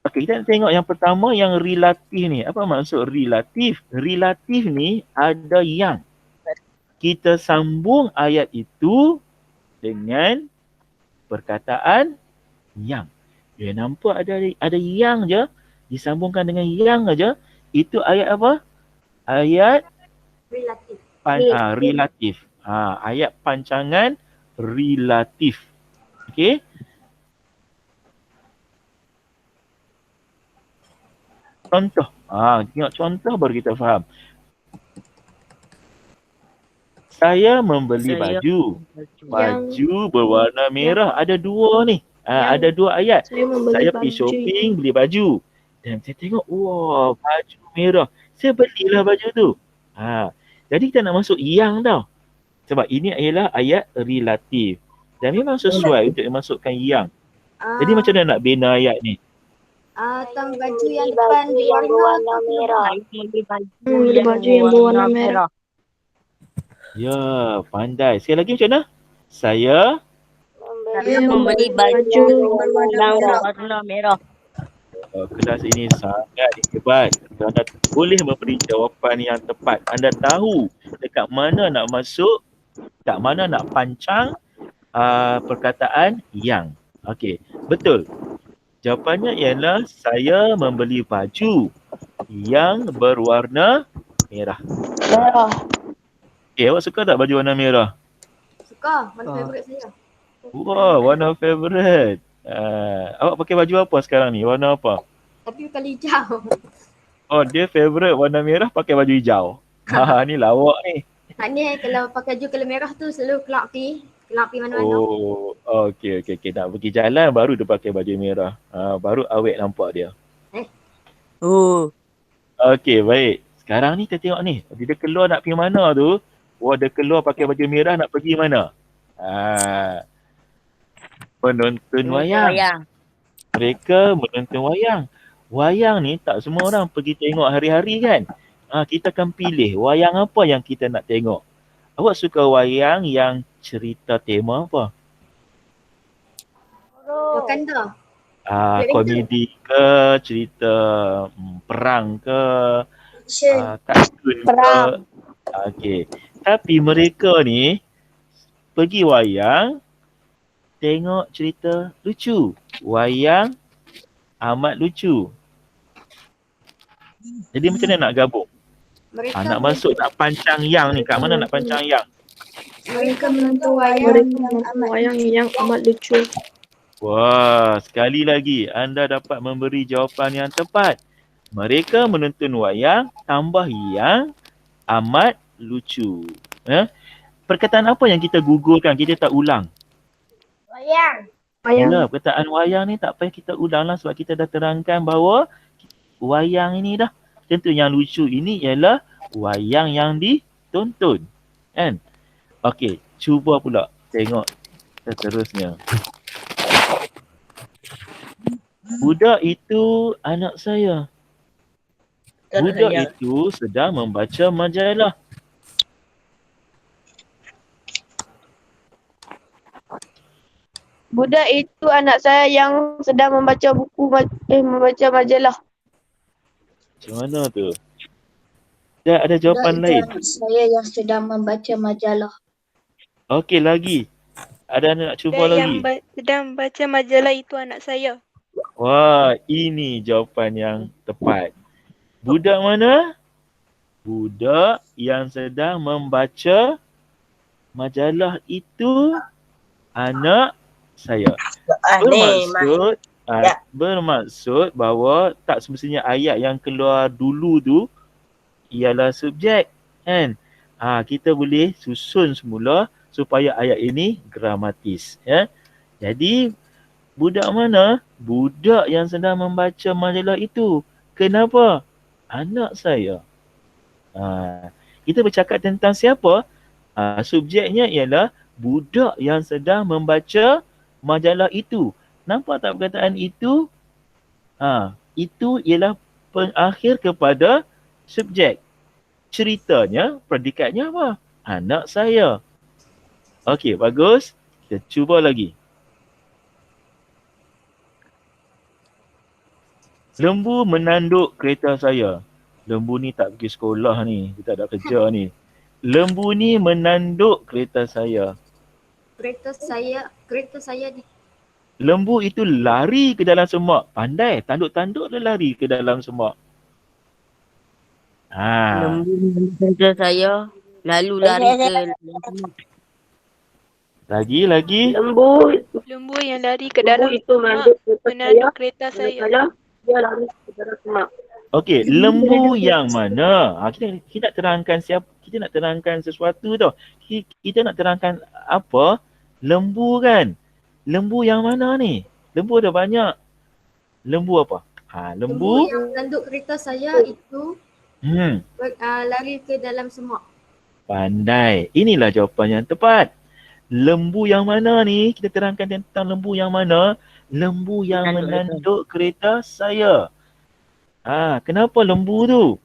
Okey, kita nak tengok yang pertama yang relatif ni. Apa maksud relatif? Relatif ni ada yang. Kita sambung ayat itu dengan perkataan yang. Dia nampak ada yang je, disambungkan dengan yang aja. Itu ayat apa? Ayat Relatif. relatif. Ayat pancangan relatif. Okey. Contoh. Tengok contoh baru kita faham. Saya membeli baju. Baju berwarna merah. Ada 2 ni. Ada 2 ayat. Saya pergi shopping beli baju. Dan saya tengok, wah, baju merah. Saya belilah baju tu. Jadi kita nak masuk yang tau. Sebab ini ialah ayat relatif. Dan memang sesuai untuk dimasukkan yang. Jadi macam mana nak bina ayat ni? Tang baju yang depan berwarna merah. Beli baju yang berwarna merah. Ya, pandai. Sekali lagi macam mana? Saya membeli baju berwarna merah. Kelas ini sangat hebat. Anda boleh memberi jawapan yang tepat. Anda tahu dekat mana nak masuk, dekat mana nak pancang perkataan yang. Okey, betul. Jawapannya ialah saya membeli baju yang berwarna merah. Merah. Okay, awak suka tak baju warna merah? Suka, mana favourite saya. Wah, warna favourite. Awak pakai baju apa sekarang ni? Warna apa? Tapi bukan hijau. Oh, dia favourite warna merah pakai baju hijau. Ni lawak ni. Maknanya kalau pakai baju colour merah tu selalu keluar pergi mana-mana. Oh, okey. Nak pergi jalan baru dia pakai baju merah. Baru awet nampak dia. Oh. Okey, baik. Sekarang ni kita tengok ni. Dia keluar nak pergi mana tu? Wah, dia keluar pakai baju merah nak pergi mana? Menonton wayang. Mereka menonton wayang. Wayang ni tak semua orang pergi tengok hari-hari kan? Kita akan pilih wayang apa yang kita nak tengok. Awak suka wayang yang cerita tema apa? Wakanda. Komedi ke, cerita perang ke, kartun ke. Okey. Tapi mereka ni pergi wayang tengok cerita lucu. Wayang amat lucu. Jadi macam mana nak gabung? Mereka Nak masuk nak pancang yang ni. Kat mana nak pancang yang? mereka menonton wayang Mereka menonton wayang yang amat lucu. Wah, sekali lagi anda dapat memberi jawapan yang tepat. Mereka menonton wayang tambah yang amat lucu. Perkataan apa yang kita gugurkan, kita tak ulang? Wayang. Ya, perkataan wayang ni tak payah kita ulang lah sebab kita dah terangkan bahawa wayang ini dah. Tentu yang lucu ini ialah wayang yang ditonton. Kan? Okey, cuba pula tengok seterusnya. Budak itu anak saya. Budak itu sedang membaca majalah. Budak itu anak saya yang sedang membaca membaca majalah. Macam mana tu? Ada jawapan lain? Anak saya yang sedang membaca majalah. Okey, lagi. Ada nak cuba lagi? Sedang baca majalah itu anak saya. Wah, ini jawapan yang tepat. Budak mana? Budak yang sedang membaca majalah itu anak saya. Bermaksud bahawa tak semestinya ayat yang keluar dulu tu ialah subjek, kan? Kita boleh susun semula supaya ayat ini gramatis, ya. Jadi budak mana? Budak yang sedang membaca majalah itu. Kenapa? Anak saya. Kita bercakap tentang siapa? Subjeknya ialah budak yang sedang membaca majalah itu. Nampak tak perkataan itu? Itu ialah pengakhir kepada subjek. Ceritanya, predikatnya apa? Anak saya. Okey, bagus. Kita cuba lagi. Lembu menanduk kereta saya. Lembu ni tak pergi sekolah ni. Dia tak ada kerja ni. Lembu ni menanduk kereta saya. Kereta saya di Lembu itu lari ke dalam semak. Pandai. Tanduk-tanduk dia lari ke dalam semak. Lembu kereta saya lalu lari ke Lagi. Lembu yang lari ke dalam menanduk kereta saya. Dia lari ke dalam semak. Okey, lembu yang mana? Kita nak terangkan kita nak terangkan sesuatu tau. Kita nak terangkan apa? Lembu kan? Lembu yang mana ni? Lembu ada banyak. Lembu apa? Lembu yang menanduk kereta saya itu lari ke dalam semak. Pandai. Inilah jawapan yang tepat. Lembu yang mana ni? Kita terangkan tentang lembu yang mana? Lembu yang menanduk kereta saya. Kenapa lembu tu?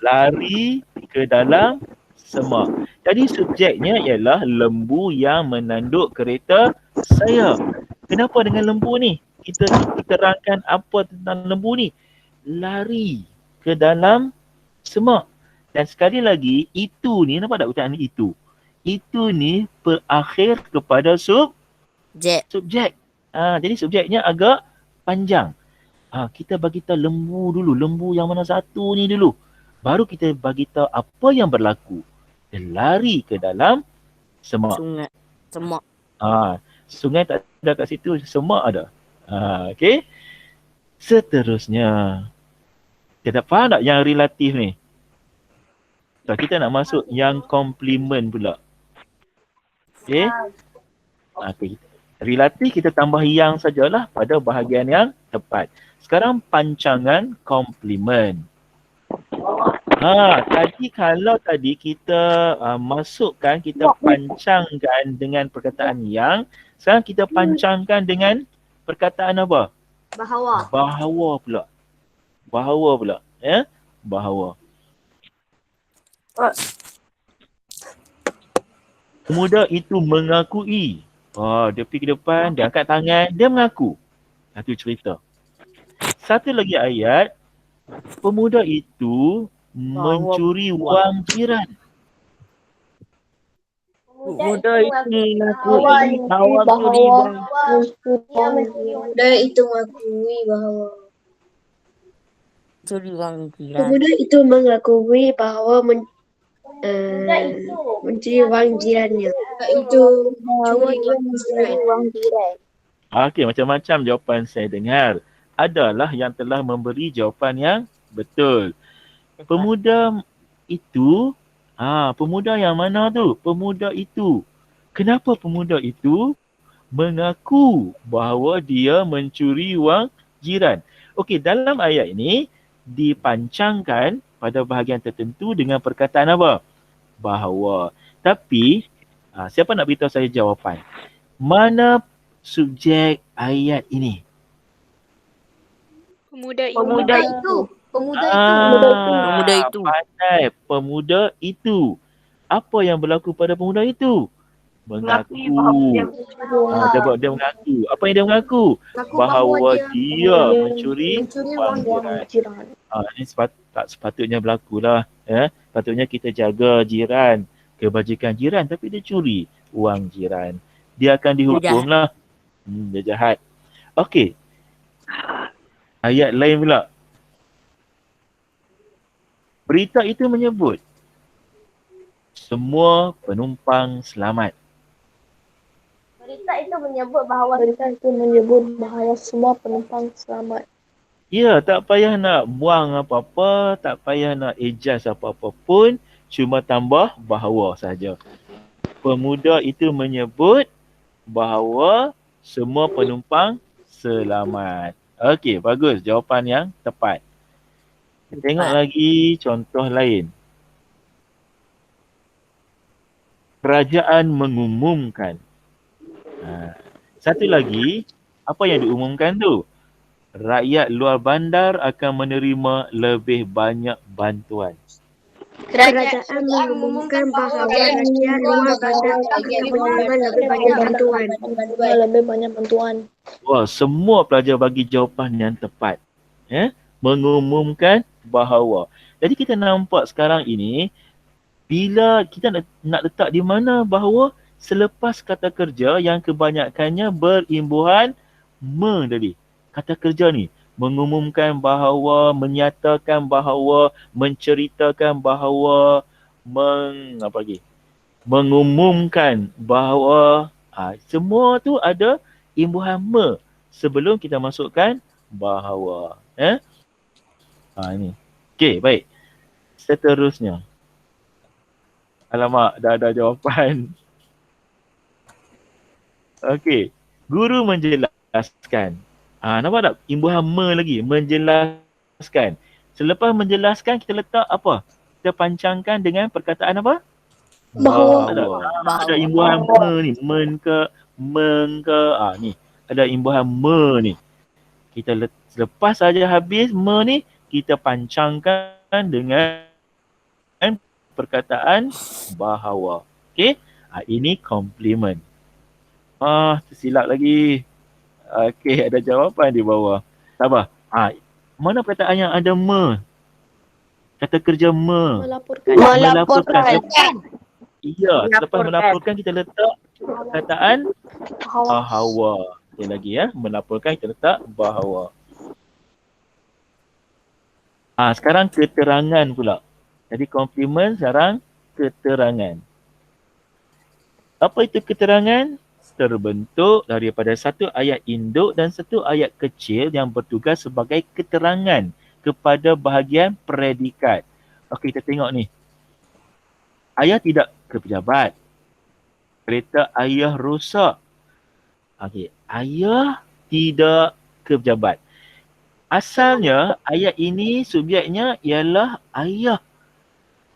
Lari ke dalam semak. Jadi subjeknya ialah lembu yang menanduk kereta saya. Kenapa dengan lembu ni? Kita terangkan apa tentang lembu ni? Lari ke dalam semak. Dan sekali lagi, itu ni, nampak tak ucapan itu? Itu ni berakhir kepada subjek. Jadi subjeknya agak panjang. Kita bagi tahu lembu yang mana satu ni dulu. Baru kita bagi tahu apa yang berlaku. Dia lari ke dalam semak. Sungai. Semak. Sungai tak ada kat situ, semak ada. Okey. Seterusnya. Kita faham tak yang relatif ni? So, kita nak masuk yang komplement pula. Okey. Okay. Relatif kita tambah yang sajalah pada bahagian yang tepat. Sekarang pancangan komplement. Tadi kita masukkan, kita pancangkan dengan perkataan yang. Sekarang kita pancangkan dengan perkataan apa? Bahawa. Bahawa pula. Ya? Bahawa. Pemuda itu mengakui. Dia pergi ke depan, dia angkat tangan, dia mengaku. Satu cerita. Satu lagi ayat. Pemuda itu mencuri wang jiran. Pemuda itu mengakui bahawa mencuri wang. Pemuda itu mengakui bahawa Mencuri wang jiran. Pemuda itu mengakui bahawa mencuri wang jirannya. itu curi wang jiran. Okey, macam-macam jawapan saya dengar. Adalah yang telah memberi jawapan yang betul. Pemuda itu, pemuda yang mana tu? Pemuda itu. Kenapa pemuda itu mengaku bahawa dia mencuri wang jiran? Okey, dalam ayat ini dipancangkan pada bahagian tertentu dengan perkataan apa? Bahawa. Tapi, siapa nak beritahu saya jawapan? Mana subjek ayat ini? Pemuda itu. Pemuda itu. Pandai. Pemuda itu. Apa yang berlaku pada pemuda itu? Mengaku. Dia mengaku. Apa yang dia mengaku? Bahawa dia mencuri wang jiran. Ini tak sepatutnya berlaku lah. Patutnya kita jaga jiran, kebajikan jiran, tapi dia curi wang jiran. Dia akan dihukum lah. Dia jahat. Okey. Ayat lain pula. Berita itu menyebut semua penumpang selamat. Berita itu menyebut bahawa semua penumpang selamat. Ya, tak payah nak buang apa-apa, tak payah nak adjust apa-apa pun, cuma tambah bahawa saja. Pemuda itu menyebut bahawa semua penumpang selamat. Okey, bagus. Jawapan yang tepat. Tengok lagi contoh lain. Kerajaan mengumumkan. Satu lagi, apa yang diumumkan tu? Rakyat luar bandar akan menerima lebih banyak bantuan. Kerajaan mengumumkan bahawa rakyat luar bandar akan menerima lebih banyak bantuan. Wah, semua pelajar bagi jawapan yang tepat. Mengumumkan bahawa. Jadi kita nampak sekarang ini, bila kita nak letak di mana bahawa selepas kata kerja yang kebanyakannya berimbuhan tadi. Kata kerja ni mengumumkan bahawa, menyatakan bahawa, menceritakan bahawa, mengumumkan bahawa, semua tu ada imbuhan sebelum kita masukkan bahawa. Ini. Okey, baik. Seterusnya. Alamak, dah ada jawapan. Okey. Guru menjelaskan. Nampak tak? Imbuhan lagi. Menjelaskan. Selepas menjelaskan, kita letak apa? Kita pancangkan dengan perkataan apa? Bahawa. Ada imbuhan ni. Men ke. Ni. Ada imbuhan ni. Kita selepas saja habis ni, kita pancangkan dengan perkataan bahawa. Okey? Ini komplement. Tersilap lagi. Okey, ada jawapan di bawah. Sabar. Mana perkataan yang ada Kata kerja Melaporkan. Ya, selepas melaporkan kita letak perkataan bahawa. Sekali lagi ya, melaporkan kita letak bahawa. Sekarang keterangan pula. Jadi komplement sekarang keterangan. Apa itu keterangan? Terbentuk daripada satu ayat induk dan satu ayat kecil yang bertugas sebagai keterangan kepada bahagian predikat. Okey, kita tengok ni. Ayah tidak ke pejabat. Kereta ayah rosak. Okey, ayah tidak ke pejabat. Asalnya ayat ini subjeknya ialah ayah.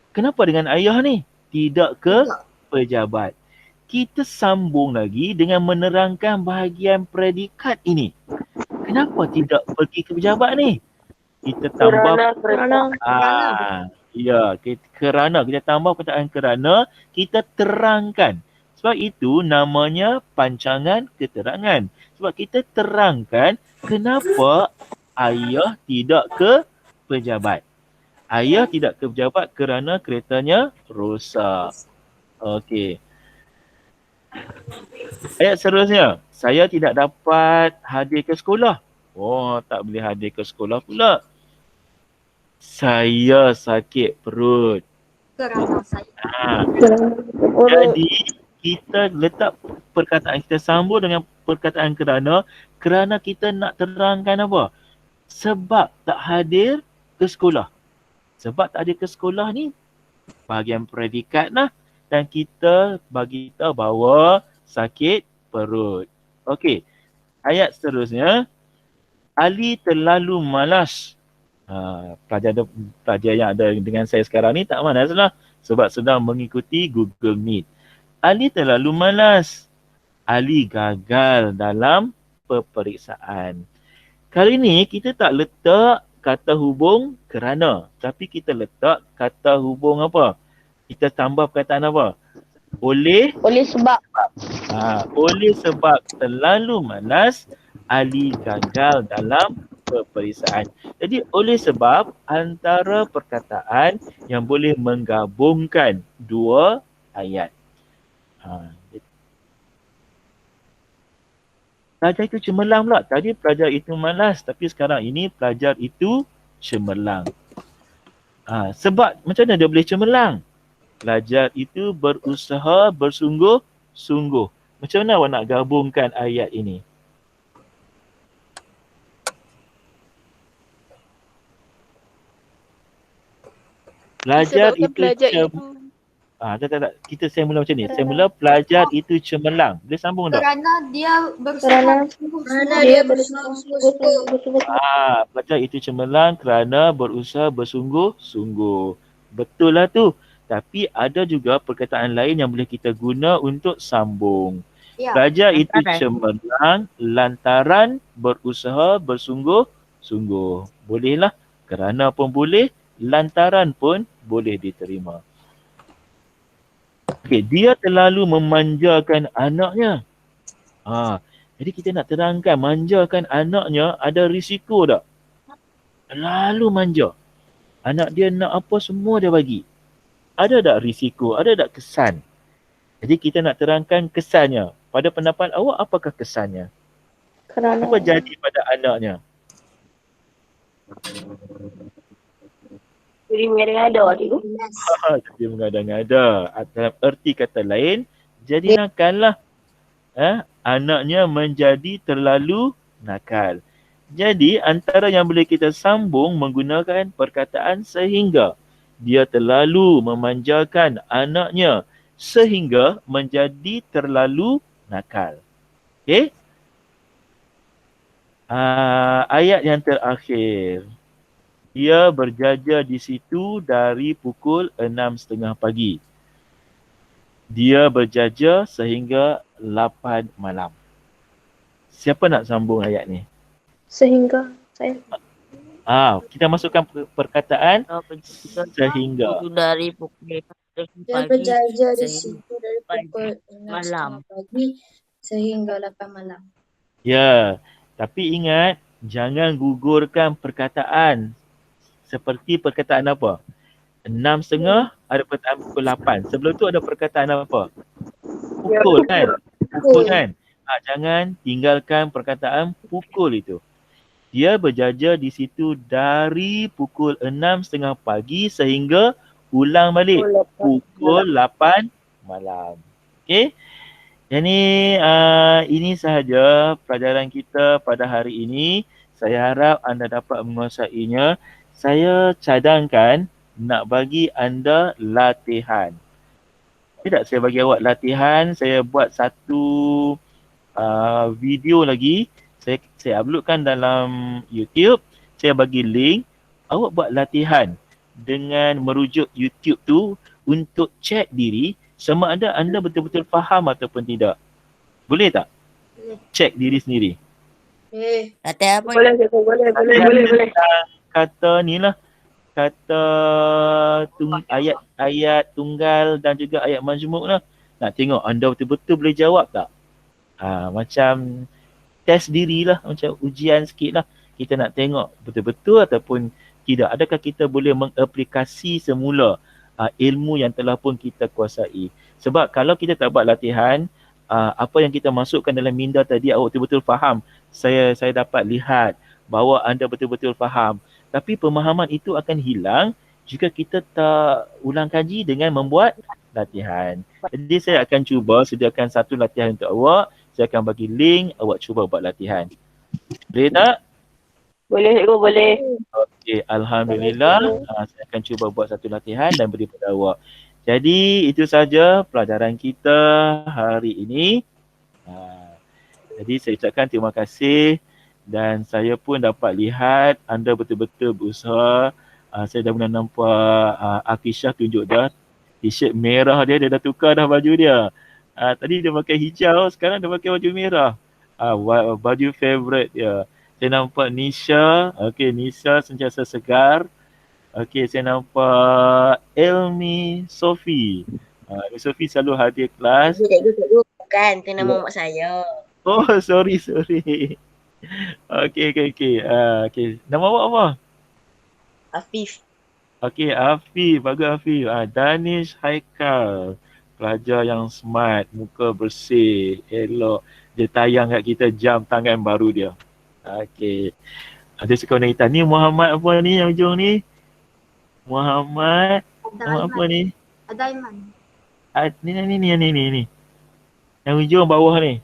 Kenapa dengan ayah ni? Tidak ke pejabat. Kita sambung lagi dengan menerangkan bahagian predikat ini. Kenapa tidak pergi ke pejabat ni? Kita tambah kerana kita tambah perkataan kerana, kita terangkan. Sebab itu namanya pancangan keterangan. Sebab kita terangkan kenapa ayah tidak ke pejabat. Ayah tidak ke pejabat kerana keretanya rosak. Okey. Ayat seterusnya. Saya tidak dapat hadir ke sekolah. Oh, tak boleh hadir ke sekolah pula. Saya sakit perut. Kerana saya. Jadi kita letak perkataan, kita sambung dengan perkataan kerana kita nak terangkan apa? Sebab tak hadir ke sekolah. Sebab tak hadir ke sekolah ni bahagian predikat lah. Dan kita bagi tahu bahawa sakit perut. Okey. Ayat seterusnya. Ali terlalu malas. Pelajar yang ada dengan saya sekarang ni tak malas lah. Sebab sedang mengikuti Google Meet. Ali terlalu malas. Ali gagal dalam peperiksaan. Kali ni kita tak letak kata hubung kerana. Tapi kita letak kata hubung apa? Kita tambah perkataan apa? Oleh sebab. Oleh sebab terlalu malas, Ali gagal dalam peperiksaan. Jadi oleh sebab antara perkataan yang boleh menggabungkan dua ayat. Pelajar itu cemerlang pula. Tadi pelajar itu malas, tapi sekarang ini pelajar itu cemerlang. Sebab macam mana dia boleh cemerlang? Pelajar itu berusaha bersungguh-sungguh. Macam mana awak nak gabungkan ayat ini? Pelajar kita saya mula macam ni. Saya mula pelajar itu cemerlang. Boleh sambung tak? Kerana dia berusaha. Pelajar itu cemerlang kerana berusaha bersungguh-sungguh. Betul lah tu. Tapi ada juga perkataan lain yang boleh kita guna untuk sambung. Ya. Pelajar itu cemerlang lantaran berusaha bersungguh-sungguh. Bolehlah. Kerana pun boleh. Lantaran pun boleh diterima. Okey, dia terlalu memanjakan anaknya. Jadi kita nak terangkan manjakan anaknya ada risiko tak? Terlalu manja. Anak dia nak apa semua dia bagi. Ada tak risiko? Ada tak kesan? Jadi kita nak terangkan kesannya. Pada pendapat awak, apakah kesannya? Apa jadi pada anaknya? Jadi mengada-ngada tu. Jadi mengada-ngada. Dalam erti kata lain, jadi nakal lah. Anaknya menjadi terlalu nakal. Jadi antara yang boleh kita sambung menggunakan perkataan sehingga. Dia terlalu memanjakan anaknya sehingga menjadi terlalu nakal. Okey? Ayat yang terakhir. Dia berjaja di situ dari pukul 6.30 pagi. Dia berjaja sehingga 8 malam. Siapa nak sambung ayat ni? Sehingga saya. Kita masukkan perkataan sehingga. Dari pukul 6 Dia pagi berjaja di situ dari pukul 6.30 pagi sehingga 8 malam. Ya, tapi ingat jangan gugurkan perkataan. Seperti perkataan apa? 6.30 ada perkataan pukul 8. Sebelum tu ada perkataan apa? Pukul kan? Pukul kan? Jangan tinggalkan perkataan pukul itu. Dia berjaja di situ dari pukul 6.30 pagi sehingga ulang balik pukul 8 malam. Okey? Jadi ini sahaja pelajaran kita pada hari ini. Saya harap anda dapat menguasainya. Saya cadangkan nak bagi anda latihan. Tidak, saya bagi awak latihan. Saya buat satu video lagi. Saya uploadkan dalam YouTube. Saya bagi link. Awak buat latihan dengan merujuk YouTube tu untuk cek diri sama ada anda betul-betul faham ataupun tidak. Boleh tak? Boleh. Cek diri sendiri. Kata apa? Boleh. Kata ni lah. Kata ayat tunggal dan juga ayat majmuk lah. Nak tengok anda betul-betul boleh jawab tak? Macam test dirilah, macam ujian sikit lah. Kita nak tengok betul-betul ataupun tidak. Adakah kita boleh mengaplikasi semula ilmu yang telah pun kita kuasai. Sebab kalau kita tak buat latihan, apa yang kita masukkan dalam minda tadi awak betul-betul faham. Saya dapat lihat bahawa anda betul-betul faham. Tapi pemahaman itu akan hilang jika kita tak ulang kaji dengan membuat latihan. Jadi saya akan cuba sediakan satu latihan untuk awak. Saya akan bagi link, awak cuba buat latihan. Boleh tak? Boleh cikgu, boleh. Okey, Alhamdulillah. Saya akan cuba buat satu latihan dan beri pada awak. Jadi itu saja pelajaran kita hari ini. Jadi saya ucapkan terima kasih dan saya pun dapat lihat anda betul-betul berusaha. Saya dah boleh nampak Akisha tunjuk dah t-shirt merah dia dah tukar dah baju dia. Tadi dia pakai hijau, sekarang dia pakai baju merah. Baju favourite dia. Saya nampak Nisha. Okey, Nisha sentiasa segar. Okey, saya nampak Elmi Sofi. Sofi selalu hadir kelas. Cikgu, bukan. Itu nama mak saya. Oh, sorry. Okey. Okey. Nama awak apa? Afif. Okey, Afif. Bagus Afif. Danish Haikal. Pelajar yang smart, muka bersih, elok. Dia tayang kat kita jam tangan baru dia. Okey. Ada sekolah hitam ni Muhammad apa ni yang ujung ni? Muhammad apa ni? Ada Aiman. Ni. Yang ujung bawah ni.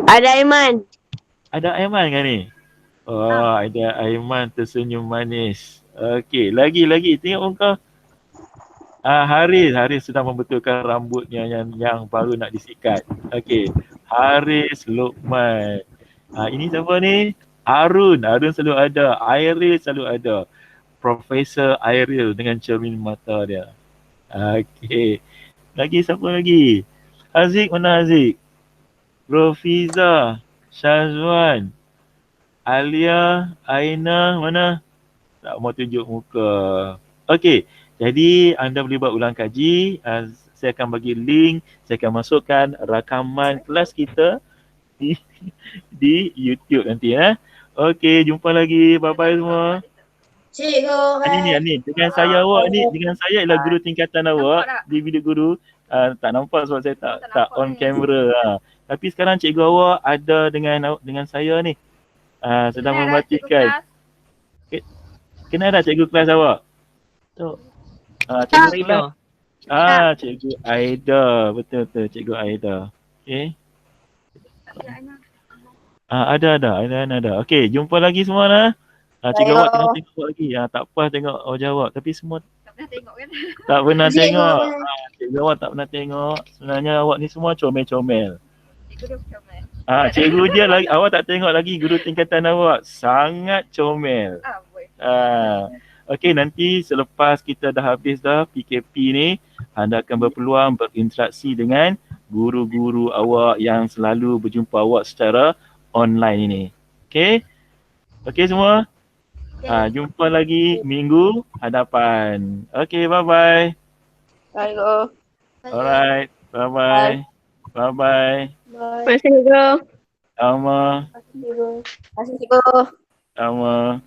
Ada Aiman. Ada Aiman kan ni? Oh, ada Aiman tersenyum manis. Okey, lagi tengok muka. Haris sedang membetulkan rambutnya yang baru nak disikat. Okey, Haris Luqman. Ini siapa ni? Arun selalu ada. Airil selalu ada. Profesor Airil dengan cermin mata dia. Okey. Lagi siapa lagi? Haziq, mana Haziq? Rofiza, Syazwan, Alia, Aina, mana? Tak mau tunjuk muka. Okey. Jadi anda boleh buat ulang kaji. Saya akan bagi link, saya akan masukkan rakaman kelas kita di YouTube nanti ya. Okey, jumpa lagi. Bye-bye semua. Cikgu. Ini dengan saya awak ni, dengan saya ialah guru tingkatan awak di bilik guru. Tak nampak sebab saya tak on kamera. Tapi sekarang cikgu awak ada dengan saya ni. Sedang membacakan. Kenal dah cikgu kelas awak? Tu. Cikgu kelas. Cikgu Aida. Betul cikgu Aida. Okey. Ada. Okey, jumpa lagi semua lah. Cikgu awak tengok awak lagi. Tak apa tengok wajah awak. Tapi semua tak pernah tengok kan? Tak pernah tengok. Cikgu awak tak pernah tengok. Sebenarnya awak ni semua comel-comel. Cikgu dia comel. Cikgu dia lagi, awak tak tengok lagi guru tingkatan awak. Sangat comel. Okey, nanti selepas kita dah habis dah PKP ni, anda akan berpeluang berinteraksi dengan guru-guru awak yang selalu berjumpa awak secara online ini. Okey? Okey semua? Jumpa lagi minggu hadapan. Okey, bye-bye. Bye, cikgu. Alright, bye-bye. Bye-bye. Terima kasih, cikgu. Sama. Terima kasih, cikgu. Sama.